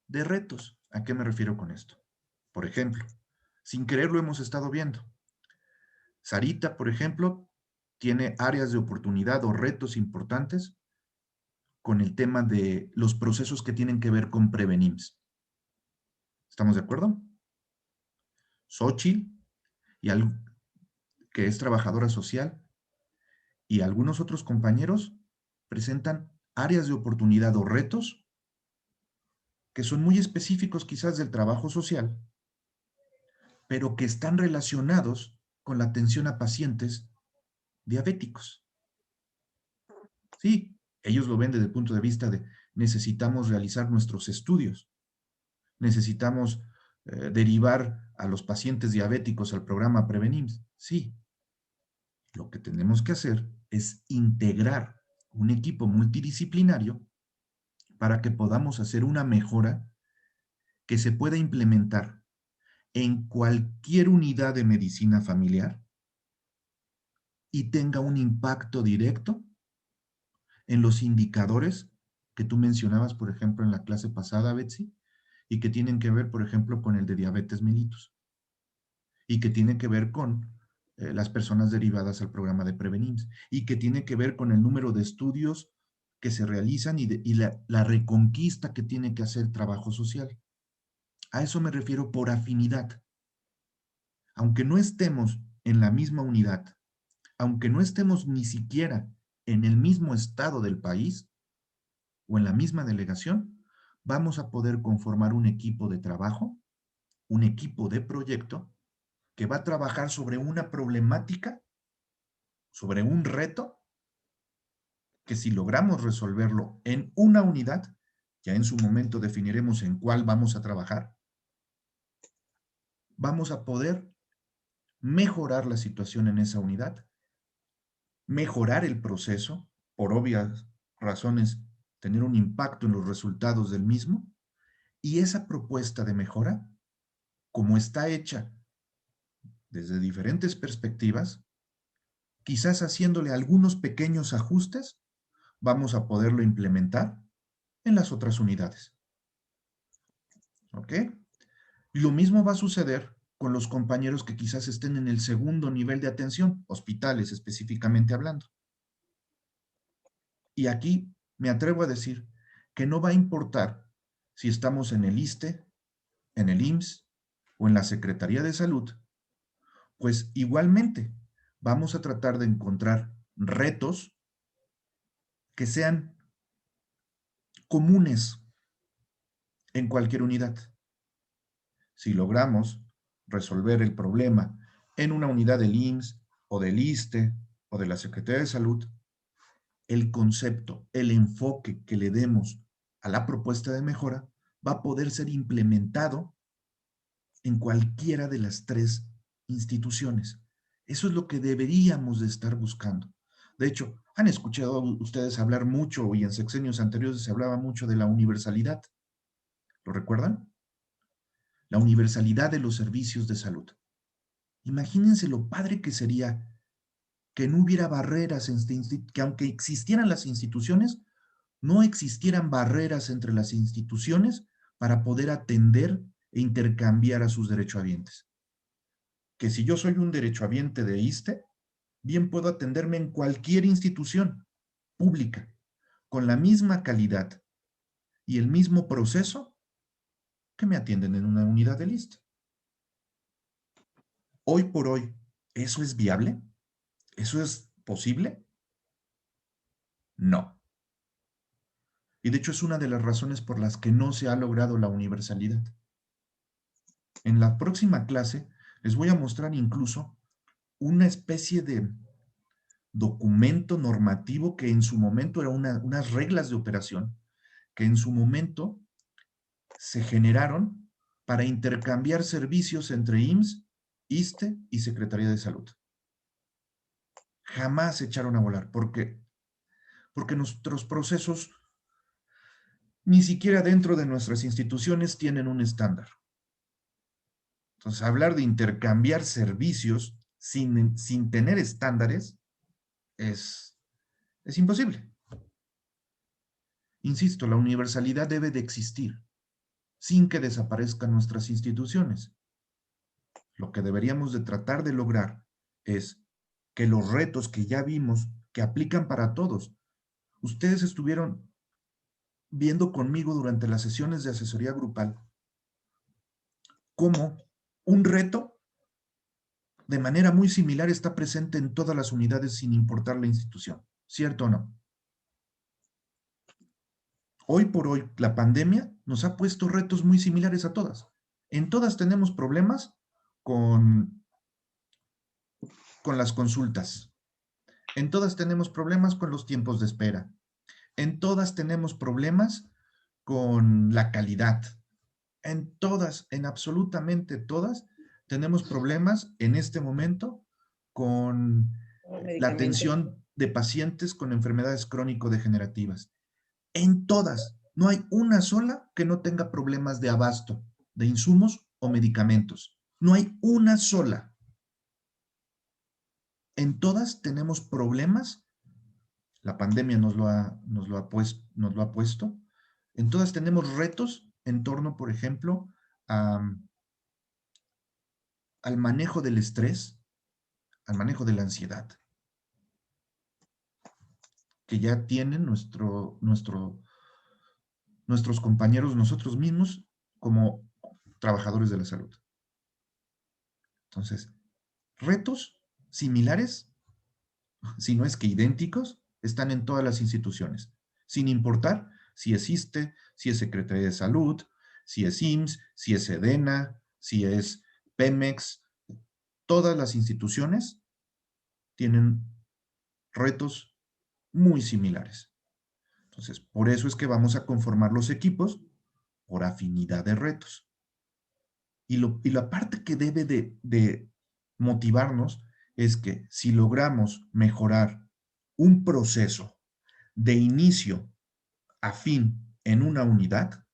de retos. ¿A qué me refiero con esto? Por ejemplo, sin querer lo hemos estado viendo. Sarita, por ejemplo, tiene áreas de oportunidad o retos importantes con el tema de los procesos que tienen que ver con Prevenims. ¿Estamos de acuerdo? Xochitl, que es trabajadora social, y algunos otros compañeros presentan áreas de oportunidad o retos que son muy específicos quizás del trabajo social, pero que están relacionados con la atención a pacientes diabéticos. Sí, ellos lo ven desde el punto de vista de necesitamos realizar nuestros estudios, necesitamos derivar a los pacientes diabéticos al programa Prevenims. Sí, lo que tenemos que hacer es integrar un equipo multidisciplinario para que podamos hacer una mejora que se pueda implementar en cualquier unidad de medicina familiar y tenga un impacto directo en los indicadores que tú mencionabas, por ejemplo, en la clase pasada, Betsy, y que tienen que ver, por ejemplo, con el de diabetes mellitus, y que tiene que ver con las personas derivadas al programa de Prevenims, y que tiene que ver con el número de estudios que se realizan y la reconquista que tiene que hacer el trabajo social. A eso me refiero por afinidad. Aunque no estemos en la misma unidad, aunque no estemos ni siquiera en el mismo estado del país o en la misma delegación, vamos a poder conformar un equipo de trabajo, un equipo de proyecto que va a trabajar sobre una problemática, sobre un reto, que si logramos resolverlo en una unidad, ya en su momento definiremos en cuál vamos a trabajar, vamos a poder mejorar la situación en esa unidad, mejorar el proceso, por obvias razones, tener un impacto en los resultados del mismo, y esa propuesta de mejora, como está hecha desde diferentes perspectivas, quizás haciéndole algunos pequeños ajustes, vamos a poderlo implementar en las otras unidades. ¿Ok? Y lo mismo va a suceder con los compañeros que quizás estén en el segundo nivel de atención, hospitales específicamente hablando. Y aquí me atrevo a decir que no va a importar si estamos en el ISSSTE, en el IMSS o en la Secretaría de Salud, pues igualmente vamos a tratar de encontrar retos que sean comunes en cualquier unidad. Si logramos resolver el problema en una unidad del IMSS o del ISSSTE o de la Secretaría de Salud, el concepto, el enfoque que le demos a la propuesta de mejora va a poder ser implementado en cualquiera de las tres instituciones. Eso es lo que deberíamos de estar buscando. De hecho, han escuchado ustedes hablar mucho, y en sexenios anteriores se hablaba mucho de la universalidad. ¿Lo recuerdan? La universalidad de los servicios de salud. Imagínense lo padre que sería que no hubiera barreras, que aunque existieran las instituciones, no existieran barreras entre las instituciones para poder atender e intercambiar a sus derechohabientes. Que si yo soy un derechohabiente de ISSSTE, bien puedo atenderme en cualquier institución pública, con la misma calidad y el mismo proceso que me atienden en una unidad del ISSSTE. Hoy por hoy, ¿eso es viable? ¿Eso es posible? No. Y de hecho es una de las razones por las que no se ha logrado la universalidad. En la próxima clase les voy a mostrar incluso una especie de documento normativo que en su momento era unas reglas de operación que en su momento se generaron para intercambiar servicios entre IMSS, ISSSTE y Secretaría de Salud. Jamás se echaron a volar porque nuestros procesos ni siquiera dentro de nuestras instituciones tienen un estándar. Entonces, hablar de intercambiar servicios sin tener estándares es Es imposible. Insisto, la universalidad debe de existir sin que desaparezcan nuestras instituciones. Lo que deberíamos de tratar de lograr es que los retos que ya vimos, que aplican para todos, ustedes estuvieron viendo conmigo durante las sesiones de asesoría grupal cómo un reto de manera muy similar está presente en todas las unidades sin importar la institución, ¿cierto o no? Hoy por hoy, la pandemia nos ha puesto retos muy similares a todas. En todas tenemos problemas con las consultas. En todas tenemos problemas con los tiempos de espera. En todas tenemos problemas con la calidad. En todas, en absolutamente todas, tenemos problemas en este momento con la atención de pacientes con enfermedades crónico-degenerativas. En todas, no hay una sola que no tenga problemas de abasto de insumos o medicamentos. No hay una sola. En todas tenemos problemas. La pandemia nos lo ha puesto. En todas tenemos retos en torno, por ejemplo, al manejo del estrés, al manejo de la ansiedad, que ya tienen nuestros compañeros, nosotros mismos, como trabajadores de la salud. Entonces, retos similares, si no es que idénticos, están en todas las instituciones, sin importar si es ISSSTE, si es Secretaría de Salud, si es IMSS, si es SEDENA, si es Pemex. Todas las instituciones tienen retos muy similares. Entonces, por eso es que vamos a conformar los equipos por afinidad de retos. Y la parte que debe de motivarnos es que si logramos mejorar un proceso de inicio a fin en una unidad,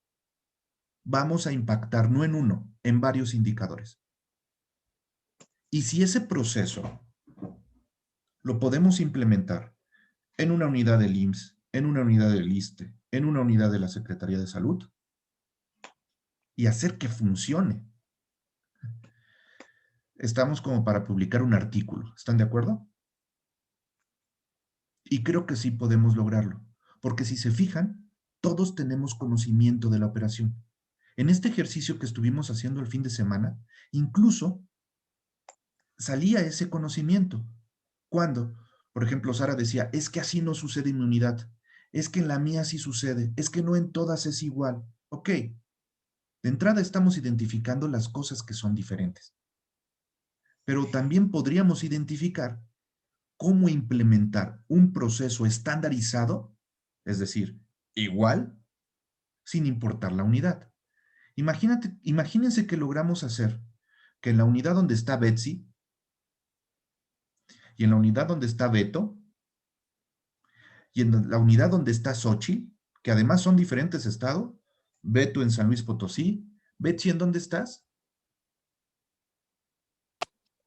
vamos a impactar no en uno, en varios indicadores. Y si ese proceso lo podemos implementar en una unidad del IMSS, en una unidad del ISSSTE, en una unidad de la Secretaría de Salud, y hacer que funcione, estamos como para publicar un artículo. ¿Están de acuerdo? Y creo que sí podemos lograrlo, porque si se fijan, todos tenemos conocimiento de la operación. En este ejercicio que estuvimos haciendo el fin de semana, incluso salía ese conocimiento. Cuando, por ejemplo, Sara decía, es que así no sucede en mi unidad, es que en la mía sí sucede, es que no en todas es igual. Ok, de entrada estamos identificando las cosas que son diferentes. Pero también podríamos identificar cómo implementar un proceso estandarizado, es decir, igual, sin importar la unidad. Imagínense que logramos hacer que en la unidad donde está Betsy y en la unidad donde está Beto y en la unidad donde está Xochitl, que además son diferentes estados, Beto en San Luis Potosí, Betsy, ¿en dónde estás?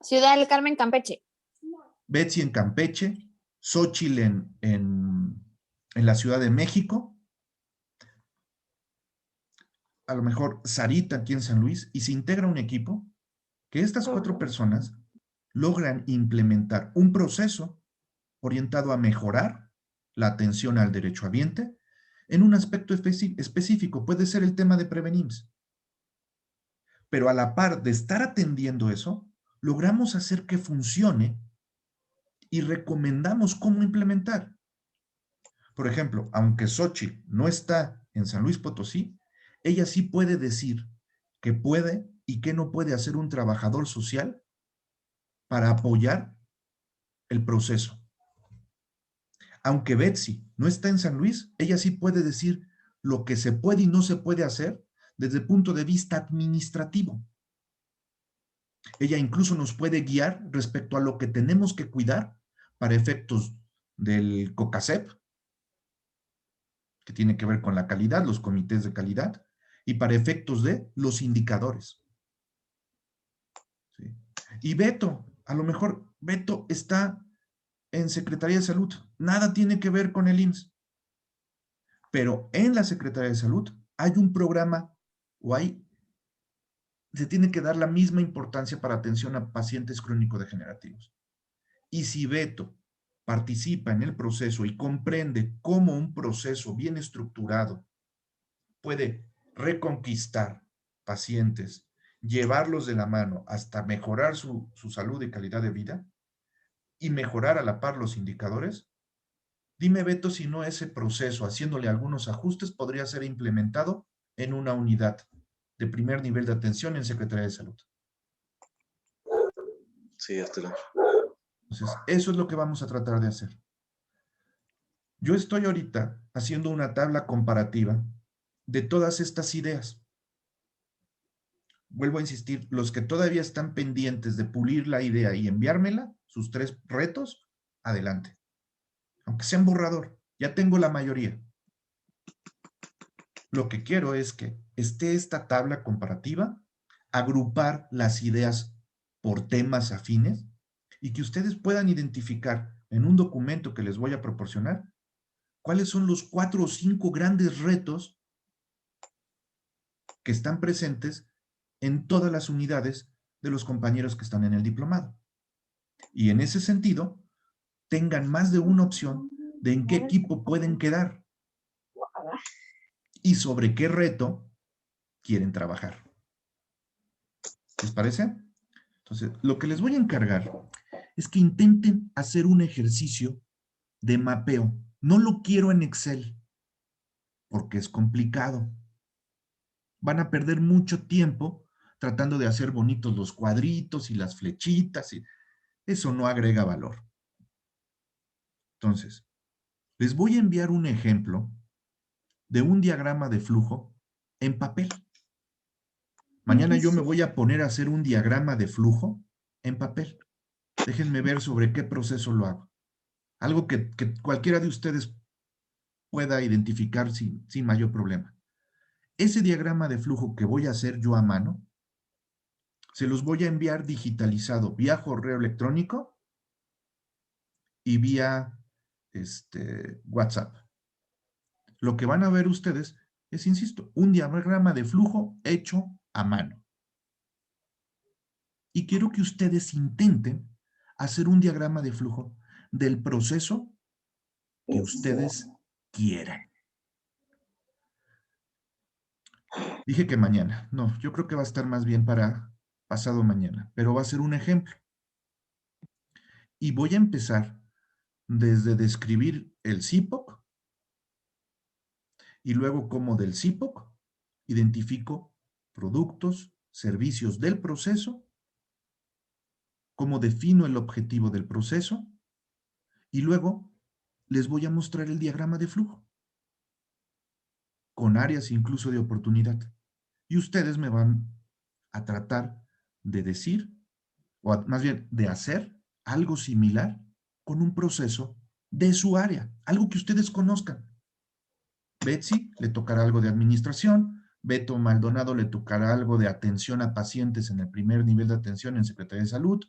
Ciudad del Carmen, Campeche. Betsy en Campeche, Xochitl en la Ciudad de México, a lo mejor Sarita aquí en San Luis, y se integra un equipo que estas 4 personas logran implementar un proceso orientado a mejorar la atención al derechohabiente en un aspecto específico. Puede ser el tema de Prevenims. Pero a la par de estar atendiendo eso, logramos hacer que funcione y recomendamos cómo implementar. Por ejemplo, aunque Xochitl no está en San Luis Potosí, ella sí puede decir que puede y que no puede hacer un trabajador social para apoyar el proceso. Aunque Betsy no está en San Luis, ella sí puede decir lo que se puede y no se puede hacer desde el punto de vista administrativo. Ella incluso nos puede guiar respecto a lo que tenemos que cuidar para efectos del COCACEP, que tiene que ver con la calidad, los comités de calidad, y para efectos de los indicadores. ¿Sí? Y Beto, a lo mejor Beto está en Secretaría de Salud. Nada tiene que ver con el IMSS. Pero en la Secretaría de Salud hay un programa se tiene que dar la misma importancia para atención a pacientes crónico-degenerativos. Y si Beto participa en el proceso y comprende cómo un proceso bien estructurado puede reconquistar pacientes, llevarlos de la mano hasta mejorar su salud y calidad de vida y mejorar a la par los indicadores, dime, Beto, si no ese proceso, haciéndole algunos ajustes, podría ser implementado en una unidad de primer nivel de atención en Secretaría de Salud. Sí, Arturo. Entonces, eso es lo que vamos a tratar de hacer. Yo estoy ahorita haciendo una tabla comparativa de todas estas ideas. Vuelvo a insistir, los que todavía están pendientes de pulir la idea y enviármela, sus 3 retos, adelante. Aunque sea en borrador, ya tengo la mayoría. Lo que quiero es que esté esta tabla comparativa, agrupar las ideas por temas afines y que ustedes puedan identificar en un documento que les voy a proporcionar cuáles son los 4 o 5 grandes retos que están presentes en todas las unidades de los compañeros que están en el diplomado. Y en ese sentido, tengan más de una opción de en qué equipo pueden quedar y sobre qué reto quieren trabajar. ¿Les parece? Entonces, lo que les voy a encargar es que intenten hacer un ejercicio de mapeo. No lo quiero en Excel, porque es complicado. Van a perder mucho tiempo tratando de hacer bonitos los cuadritos y las flechitas, y eso no agrega valor. Entonces, les voy a enviar un ejemplo de un diagrama de flujo en papel. Mañana yo me voy a poner a hacer un diagrama de flujo en papel. Déjenme ver sobre qué proceso lo hago. Algo que cualquiera de ustedes pueda identificar sin mayor problema. Ese diagrama de flujo que voy a hacer yo a mano, se los voy a enviar digitalizado vía correo electrónico y vía WhatsApp. Lo que van a ver ustedes es, insisto, un diagrama de flujo hecho a mano. Y quiero que ustedes intenten hacer un diagrama de flujo del proceso que ustedes quieran. Dije que mañana. No, yo creo que va a estar más bien para pasado mañana, pero va a ser un ejemplo. Y voy a empezar desde describir el CIPOC y luego como del CIPOC identifico productos, servicios del proceso, cómo defino el objetivo del proceso y luego les voy a mostrar el diagrama de flujo con áreas incluso de oportunidad. Y ustedes me van a tratar de decir, o más bien de hacer algo similar con un proceso de su área, algo que ustedes conozcan. Betsy le tocará algo de administración, Beto Maldonado le tocará algo de atención a pacientes en el primer nivel de atención en Secretaría de Salud,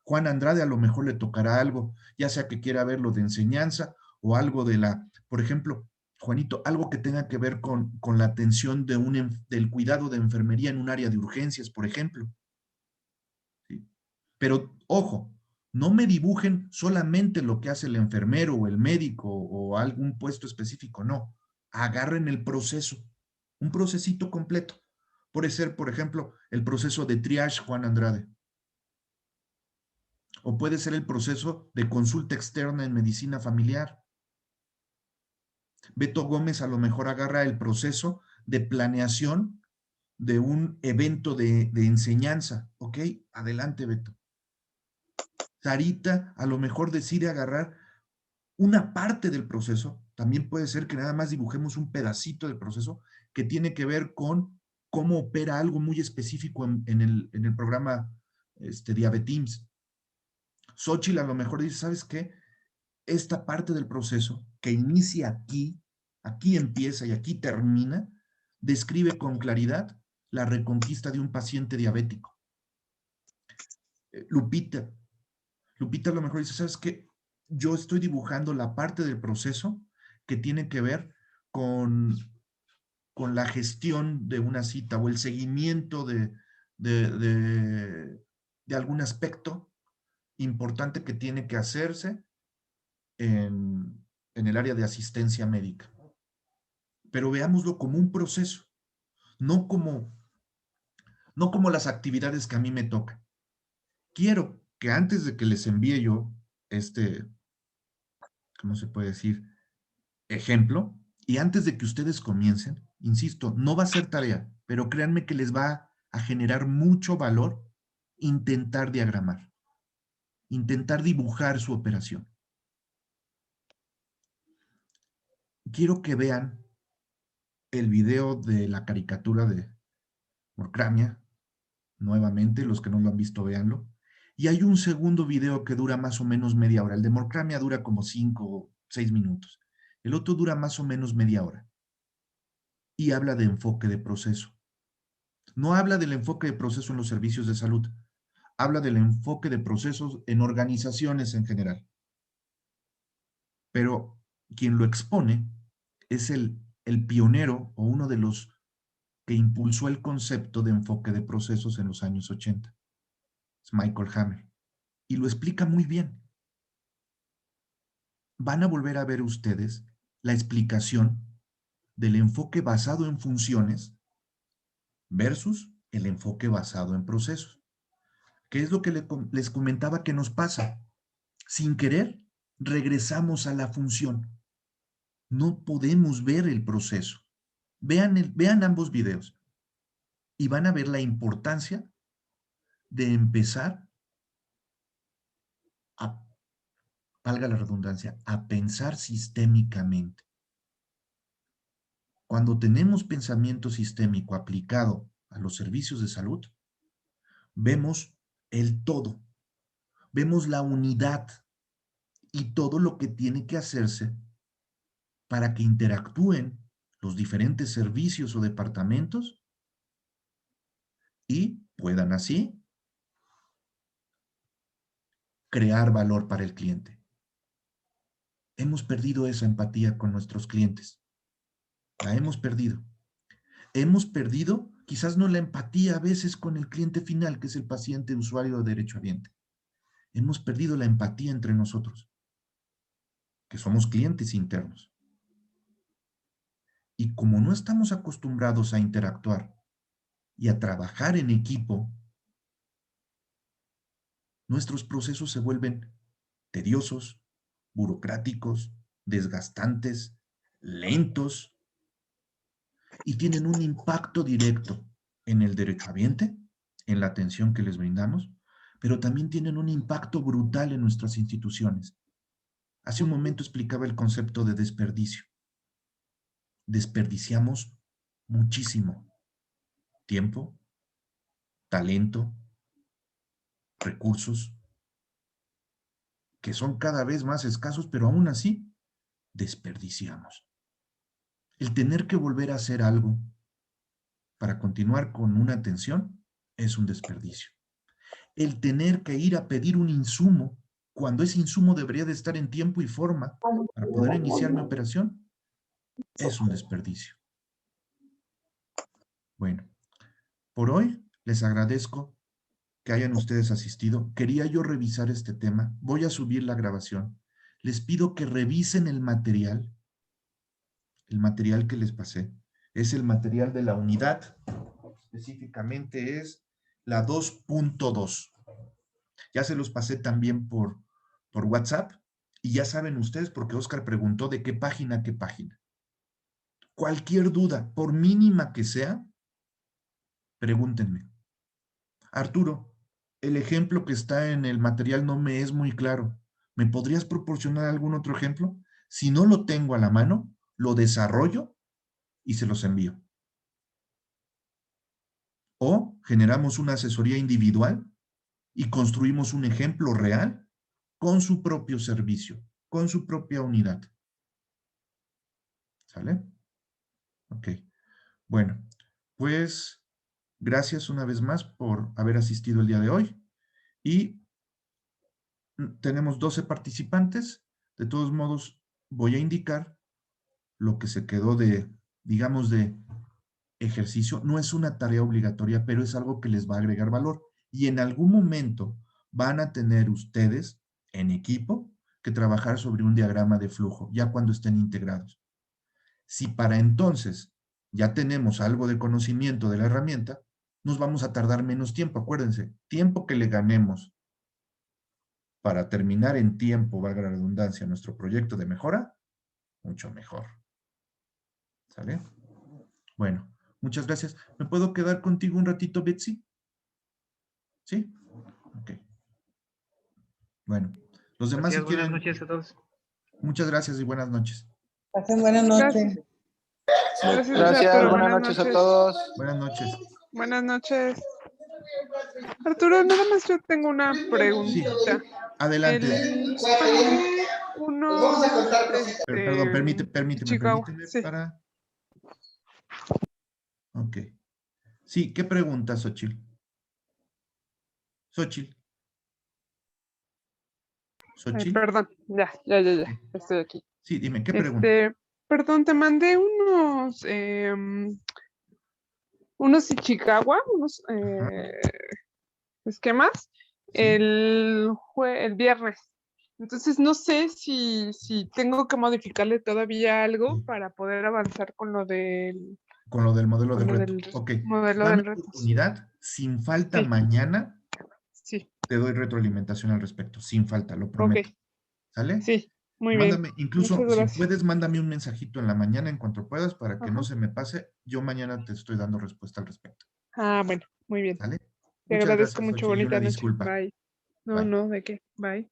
Juan Andrade a lo mejor le tocará algo, ya sea que quiera ver lo de enseñanza o algo de por ejemplo, Juanito, algo que tenga que ver con la atención del cuidado de enfermería en un área de urgencias, por ejemplo. ¿Sí? Pero, ojo, no me dibujen solamente lo que hace el enfermero o el médico o algún puesto específico, no. Agarren el proceso, un procesito completo. Puede ser, por ejemplo, el proceso de triage Juan Andrade. O puede ser el proceso de consulta externa en medicina familiar. Beto Gómez a lo mejor agarra el proceso de planeación de un evento de enseñanza. ¿Ok? Adelante, Beto. Sarita a lo mejor decide agarrar una parte del proceso. También puede ser que nada más dibujemos un pedacito del proceso que tiene que ver con cómo opera algo muy específico en el programa Diabetims. Xochitl a lo mejor dice, ¿sabes qué? Esta parte del proceso que inicia aquí empieza y aquí termina, describe con claridad la reconquista de un paciente diabético. Lupita a lo mejor dice, ¿sabes qué? yo estoy dibujando la parte del proceso que tiene que ver con la gestión de una cita o el seguimiento de, de, de algún aspecto importante que tiene que hacerse en el área de asistencia médica. Pero veámoslo como un proceso, no como las actividades que a mí me tocan. Quiero que antes de que les envíe yo ¿cómo se puede decir? Ejemplo, y antes de que ustedes comiencen, insisto, no va a ser tarea, pero créanme que les va a generar mucho valor intentar diagramar, intentar dibujar su operación. Quiero que vean el video de la caricatura de Morcramia, nuevamente, los que no lo han visto, véanlo. Y hay un segundo video que dura más o menos media hora. El de Morcramia dura como 5 o 6 minutos. El otro dura más o menos media hora. Y habla de enfoque de proceso. No habla del enfoque de proceso en los servicios de salud. Habla del enfoque de procesos en organizaciones en general. Pero quien lo expone es el pionero o uno de los que impulsó el concepto de enfoque de procesos en los años 80. Es Michael Hammer. Y lo explica muy bien. Van a volver a ver ustedes la explicación del enfoque basado en funciones versus el enfoque basado en procesos. ¿Qué es lo que les comentaba que nos pasa? Sin querer, regresamos a la función. No podemos ver el proceso. Vean ambos videos y van a ver la importancia de empezar a, valga la redundancia, a pensar sistémicamente. Cuando tenemos pensamiento sistémico aplicado a los servicios de salud, vemos el todo, vemos la unidad y todo lo que tiene que hacerse para que interactúen los diferentes servicios o departamentos y puedan así crear valor para el cliente. Hemos perdido esa empatía con nuestros clientes. La hemos perdido. Hemos perdido quizás no la empatía a veces con el cliente final, que es el paciente usuario de derechohabiente. Hemos perdido la empatía entre nosotros, que somos clientes internos. Y como no estamos acostumbrados a interactuar y a trabajar en equipo, nuestros procesos se vuelven tediosos, burocráticos, desgastantes, lentos y tienen un impacto directo en el derechohabiente, en la atención que les brindamos, pero también tienen un impacto brutal en nuestras instituciones. Hace un momento explicaba el concepto de desperdicio. Desperdiciamos muchísimo tiempo, talento, recursos, que son cada vez más escasos, pero aún así desperdiciamos. El tener que volver a hacer algo para continuar con una atención es un desperdicio. El tener que ir a pedir un insumo cuando ese insumo debería de estar en tiempo y forma para poder iniciar mi operación es un desperdicio. Bueno, por hoy les agradezco que hayan ustedes asistido. Quería yo revisar este tema. Voy a subir la grabación. Les pido que revisen el material que les pasé. Es el material de la unidad. Específicamente es la 2.2. Ya se los pasé también por WhatsApp y ya saben ustedes porque Oscar preguntó de qué página a qué página. Cualquier duda, por mínima que sea, pregúntenme. Arturo, el ejemplo que está en el material no me es muy claro. ¿Me podrías proporcionar algún otro ejemplo? Si no lo tengo a la mano, lo desarrollo y se los envío. O generamos una asesoría individual y construimos un ejemplo real con su propio servicio, con su propia unidad. ¿Sale? Ok. Bueno, pues gracias una vez más por haber asistido el día de hoy y tenemos 12 participantes. De todos modos, voy a indicar lo que se quedó de, digamos, de ejercicio. No es una tarea obligatoria, pero es algo que les va a agregar valor. Y en algún momento van a tener ustedes en equipo que trabajar sobre un diagrama de flujo, ya cuando estén integrados. Si para entonces ya tenemos algo de conocimiento de la herramienta, nos vamos a tardar menos tiempo. Acuérdense, tiempo que le ganemos para terminar en tiempo, valga la redundancia, nuestro proyecto de mejora, mucho mejor. ¿Sale? Bueno, muchas gracias. ¿Me puedo quedar contigo un ratito, Betsy? ¿Sí? Ok. Bueno, los demás Gracias, si quieren... buenas noches a todos. Muchas gracias y buenas noches. Pasen buenas noches. Gracias, Gracias, Arturo. buenas noches a todos. Buenas noches. Buenas noches. Arturo, nada más yo tengo una preguntita. Adelante. Uno, Perdón, permíteme Chicago, sí. para... Ok. Sí, ¿qué pregunta, Xochitl? Xochitl. ¿Xochitl? Perdón, ya, estoy aquí. Sí, dime, ¿qué pregunta? Perdón, te mandé unos Ichikawa, unos esquemas Sí. el viernes. Entonces no sé si tengo que modificarle todavía algo Sí. para poder avanzar con lo del Con lo del modelo de con lo reto. del Ok. modelo Dame del reto. oportunidad, sin falta Sí. mañana, Sí, te doy retroalimentación al respecto. Sin falta, lo prometo. ok, ¿Sale? sí, muy Mándame, bien. incluso Muchas si gracias. puedes, mándame un mensajito en la mañana en cuanto puedas para que no Ajá. se me pase. Yo mañana te estoy dando respuesta al respecto. Ah, bueno, muy bien. ¿Sale? Te Muchas agradezco gracias, mucho, Xochitl, y bonita una noche. disculpa. Bye. No, Bye. no, ¿de qué? Bye.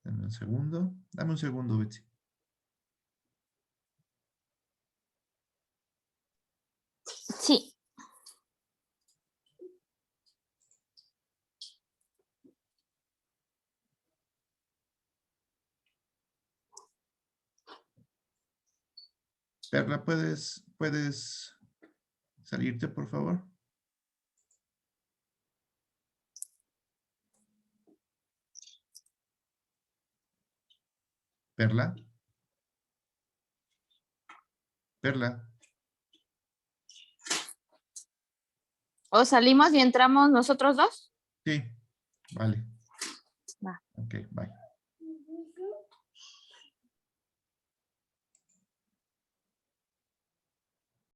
Dame un segundo. Dame un segundo, Betsy. Sí. Perla, ¿puedes salirte, por favor? Perla. Perla. ¿O salimos y entramos nosotros dos? Sí. Vale. Va. Ok, bye.